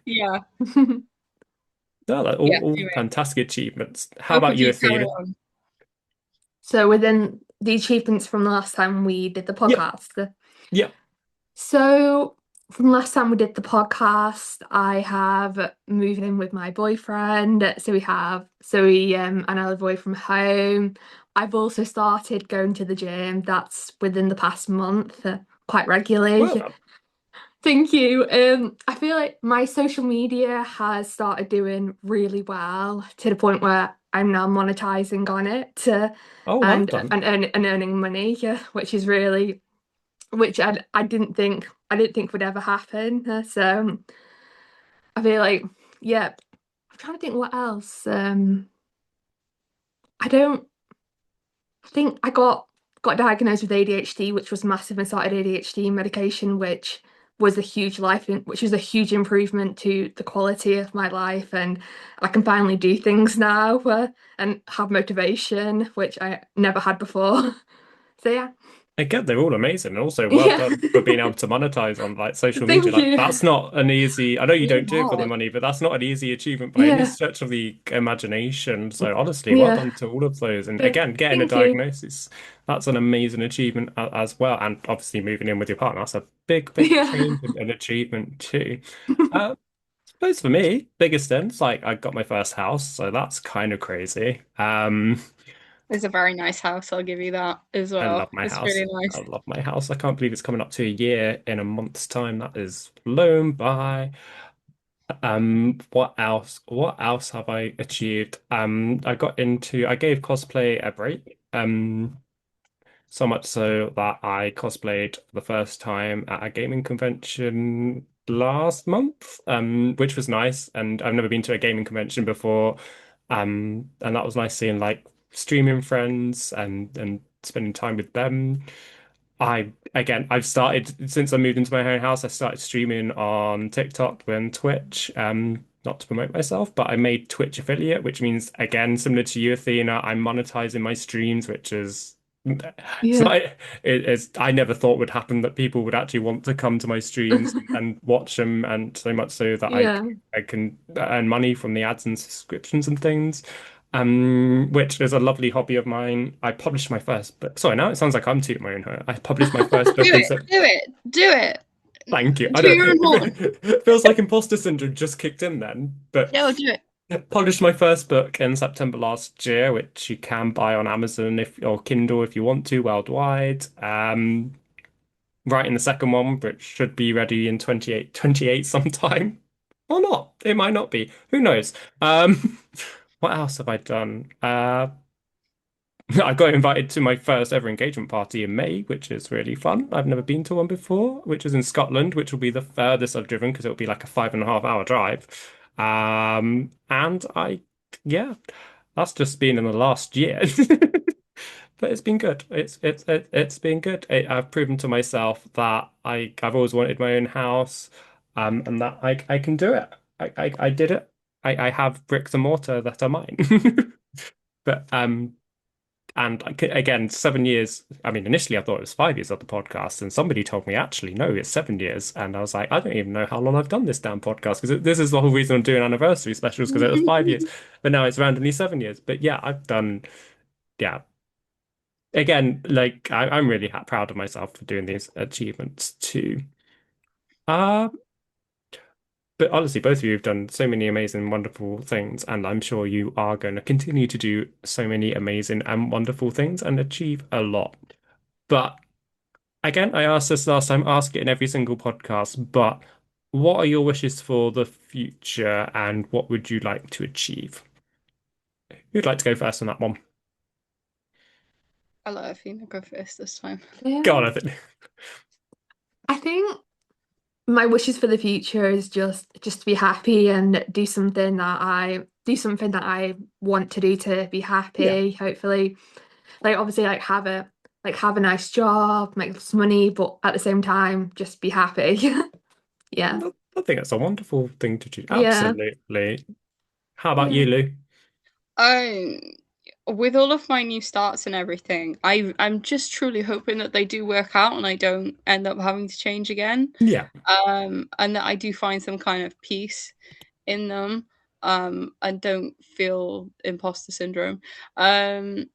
Yeah, No, like, yeah. all Anyway, fantastic achievements. How both about of you, you carry Athena? on. So within the achievements from the last time we did the Yep, podcast. yep, So from last time we did the podcast, I have moved in with my boyfriend. So we and I live away from home. I've also started going to the gym. That's within the past month, quite regularly. Well done. Thank you. I feel like my social media has started doing really well to the point where I'm now monetizing on it, Oh, well done. and earning money, yeah, which is really which I didn't think would ever happen. So I feel like yeah, I'm trying to think what else. I don't think I got diagnosed with ADHD, which was massive, and started ADHD medication, which was a huge improvement to the quality of my life, and I can finally do things now and have motivation, which I never had before. So yeah, Again, they're all amazing, and also well yeah, done for being able to monetize on like social media. thank Like you. that's not an easy. I know you Really don't do it for the not. money, but that's not an easy achievement by any Yeah, stretch of the imagination. So honestly, well yeah, done to all of those. And yeah. again, getting a Thank you. diagnosis, that's an amazing achievement as well. And obviously moving in with your partner, that's a big, big Yeah, change and achievement too. I suppose for me, biggest ends, like I got my first house, so that's kind of crazy. It's a very nice house, I'll give you that as I well. love my It's house. really I nice. love my house. I can't believe it's coming up to a year in a month's time. That is blown by. What else? What else have I achieved? I gave cosplay a break. So much so that I cosplayed for the first time at a gaming convention last month, which was nice. And I've never been to a gaming convention before. And that was nice seeing like streaming friends and spending time with them. I've started since I moved into my own house, I started streaming on TikTok and Twitch. Not to promote myself, but I made Twitch affiliate, which means again, similar to you, Athena, I'm monetizing my streams, which is it's yeah, not I never thought would happen that people would actually want to come to my streams and watch them, and so much so that yeah. I can earn money from the ads and subscriptions and things. Which is a lovely hobby of mine. I published my first book. Sorry, now it sounds like I'm tooting my own horn. I published my first Do book in it, Sep do it, do it. Thank you. I To don't. your own horn. It feels like imposter syndrome just kicked in then, but No, do it. published my first book in September last year, which you can buy on Amazon if or Kindle if you want to worldwide. Writing the second one, which should be ready in 28 sometime. Or not. It might not be. Who knows? What else have I done? I got invited to my first ever engagement party in May, which is really fun. I've never been to one before, which is in Scotland, which will be the furthest I've driven because it'll be like a 5.5 hour drive. And yeah, that's just been in the last year. But it's been good. It's been good. I've proven to myself that I've always wanted my own house, and that I can do it. I did it. I have bricks and mortar that are mine. But and again, 7 years. I mean, initially I thought it was 5 years of the podcast, and somebody told me actually no, it's 7 years. And I was like, I don't even know how long I've done this damn podcast because this is the whole reason I'm doing anniversary specials because it was 5 years, but now it's randomly 7 years. But yeah, I've done yeah. Again, like I'm really proud of myself for doing these achievements too. Uh, but honestly, both of you have done so many amazing, wonderful things, and I'm sure you are going to continue to do so many amazing and wonderful things and achieve a lot. But again, I asked this last time, ask it in every single podcast, but what are your wishes for the future and what would you like to achieve? Who'd like to go first on that one? I'll let Athena go first this time. Go on, Um, I think. I think my wishes for the future is just to be happy and do something that I want to do to be Yeah, happy. Hopefully, like obviously have a nice job, make lots of money, but at the same time just be happy. Yeah. I think that's a wonderful thing to do. Yeah. Absolutely. How about you, Yeah. Lou? Um, with all of my new starts and everything, I'm just truly hoping that they do work out and I don't end up having to change again. Yeah. And that I do find some kind of peace in them. And don't feel imposter syndrome. Um,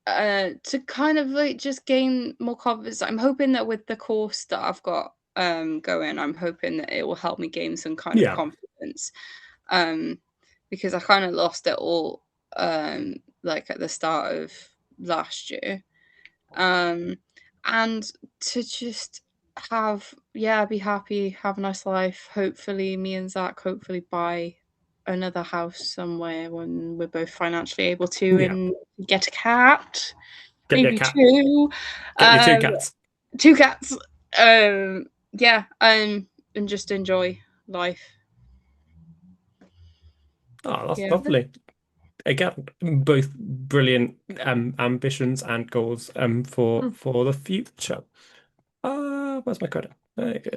to kind of like just gain more confidence. I'm hoping that with the course that I've got going, I'm hoping that it will help me gain some kind of Yeah. confidence. Um, because I kind of lost it all like at the start of last year. Um, and to just be happy, have a nice life. Hopefully, me and Zach hopefully buy another house somewhere when we're both financially able to, Yeah. and get a cat, Get your maybe cat. two, Get your two um, cats. two cats. Yeah, and just enjoy life. Oh, that's Yeah. lovely. Again, both brilliant ambitions and goals Mm. for the future. Where's my credit? There you go.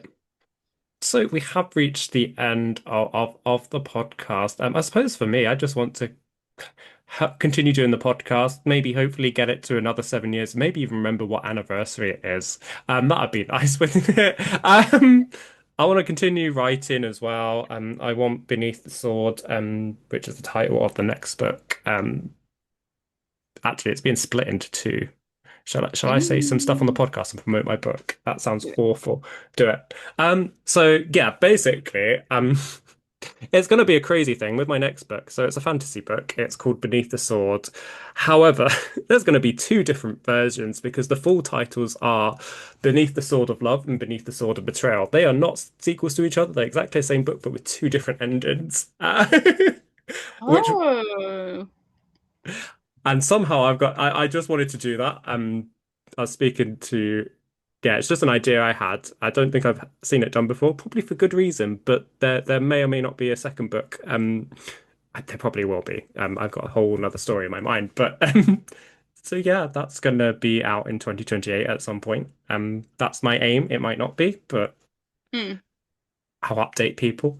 So we have reached the end of the podcast. I suppose for me, I just want to continue doing the podcast, maybe hopefully get it to another 7 years, maybe even remember what anniversary it is. That'd be nice, wouldn't it? I want to continue writing as well. I want Beneath the Sword, which is the title of the next book. Actually, it's being split into two. Shall I say some stuff on the Ooh. podcast and promote my book? That sounds awful. Do it. So yeah, basically, it's going to be a crazy thing with my next book. So it's a fantasy book. It's called Beneath the Sword. However, there's going to be two different versions because the full titles are Beneath the Sword of Love and Beneath the Sword of Betrayal. They are not sequels to each other. They're exactly the same book, but with two different endings. Which Oh. And somehow I just wanted to do that. I was speaking to, yeah, it's just an idea I had. I don't think I've seen it done before, probably for good reason, but there may or may not be a second book. There probably will be. I've got a whole another story in my mind, but so yeah, that's gonna be out in 2028 at some point. That's my aim. It might not be, but Hmm. I'll update people.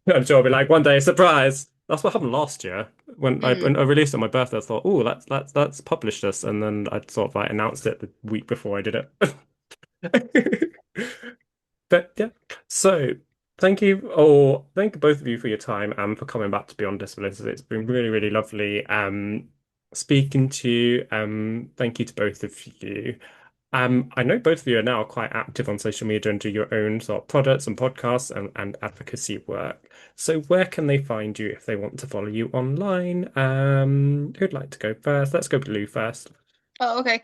I'm sure I'll be like one day, surprise. That's what happened last year when I released it on my birthday. I thought, oh, let's publish this, and then I sort of like announced it the week before I did it. But yeah, so thank both of you for your time and for coming back to Beyond Disabilities. It's been really, really lovely speaking to you. Thank you to both of you. I know both of you are now quite active on social media and do your own sort of products and podcasts and advocacy work. So where can they find you if they want to follow you online? Who'd like to go first? Let's go with Lou first. Oh, okay.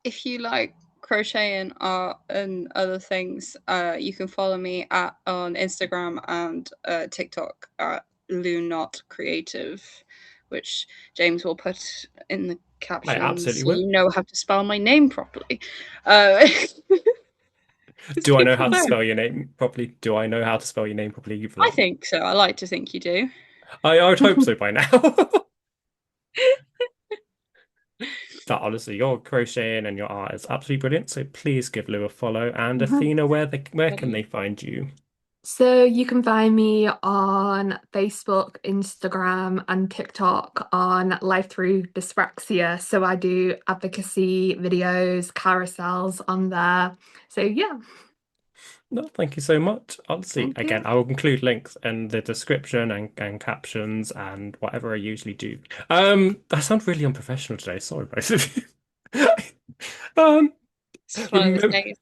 If you like crochet and art and other things, you can follow me on Instagram and TikTok at Lou Not Creative, which James will put in the I captions absolutely so will. you know how to spell my name properly. Uh, because Do I know people how to don't. spell your name properly? Do I know how to spell your name properly? You've I lost. think so. I like to think you do. I would hope so by now. That honestly, your crocheting and your art is absolutely brilliant. So please give Lou a follow. And Mhm. Athena, where can they find you? So you can find me on Facebook, Instagram, and TikTok on Life Through Dyspraxia. So I do advocacy videos, carousels on there. So yeah, No, thank you so much. Honestly, thank again, you. I will include links in the description and captions and whatever I usually do. I sound really unprofessional today. Sorry, both of you. Um, It's one of the remember, days.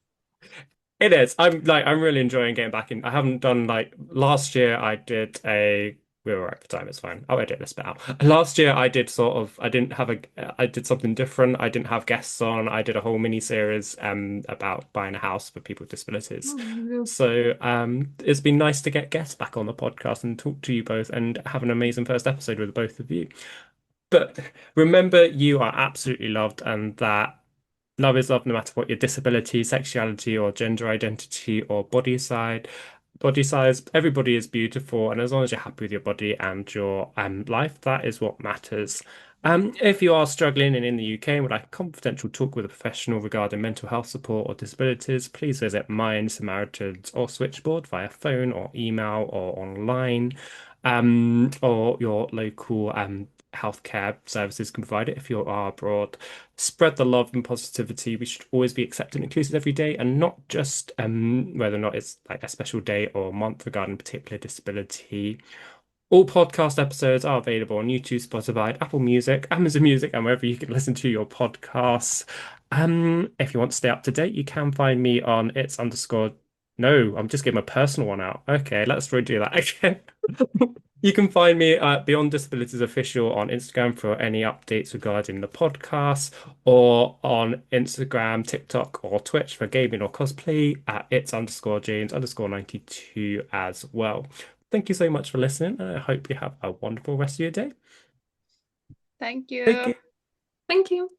it is. I'm really enjoying getting back in. I haven't done like last year I did a we were right for time, it's fine. I'll edit this bit out. Last year I did sort of I did something different. I didn't have guests on. I did a whole mini series about buying a house for people with disabilities. Oh, So it's been nice to get guests back on the podcast and talk to you both and have an amazing first episode with both of you. But remember, you are absolutely loved, and that love is love no matter what your disability, sexuality, or gender identity or body size. Everybody is beautiful, and as long as you're happy with your body and your life, that is what matters. If you are struggling and in the UK and would like a confidential talk with a professional regarding mental health support or disabilities, please visit Mind Samaritans or Switchboard via phone or email or online, or your local healthcare services can provide it if you are abroad. Spread the love and positivity. We should always be accepted and inclusive every day, and not just whether or not it's like a special day or month regarding a particular disability. All podcast episodes are available on YouTube, Spotify, Apple Music, Amazon Music, and wherever you can listen to your podcasts. If you want to stay up to date, you can find me on it's underscore. No, I'm just getting my personal one out. Okay, let's redo that again. You can find me at Beyond Disabilities Official on Instagram for any updates regarding the podcast, or on Instagram, TikTok, or Twitch for gaming or cosplay at its_James_92 as well. Thank you so much for listening, and I hope you have a wonderful rest of your day. Thank Take you. care. Thank you.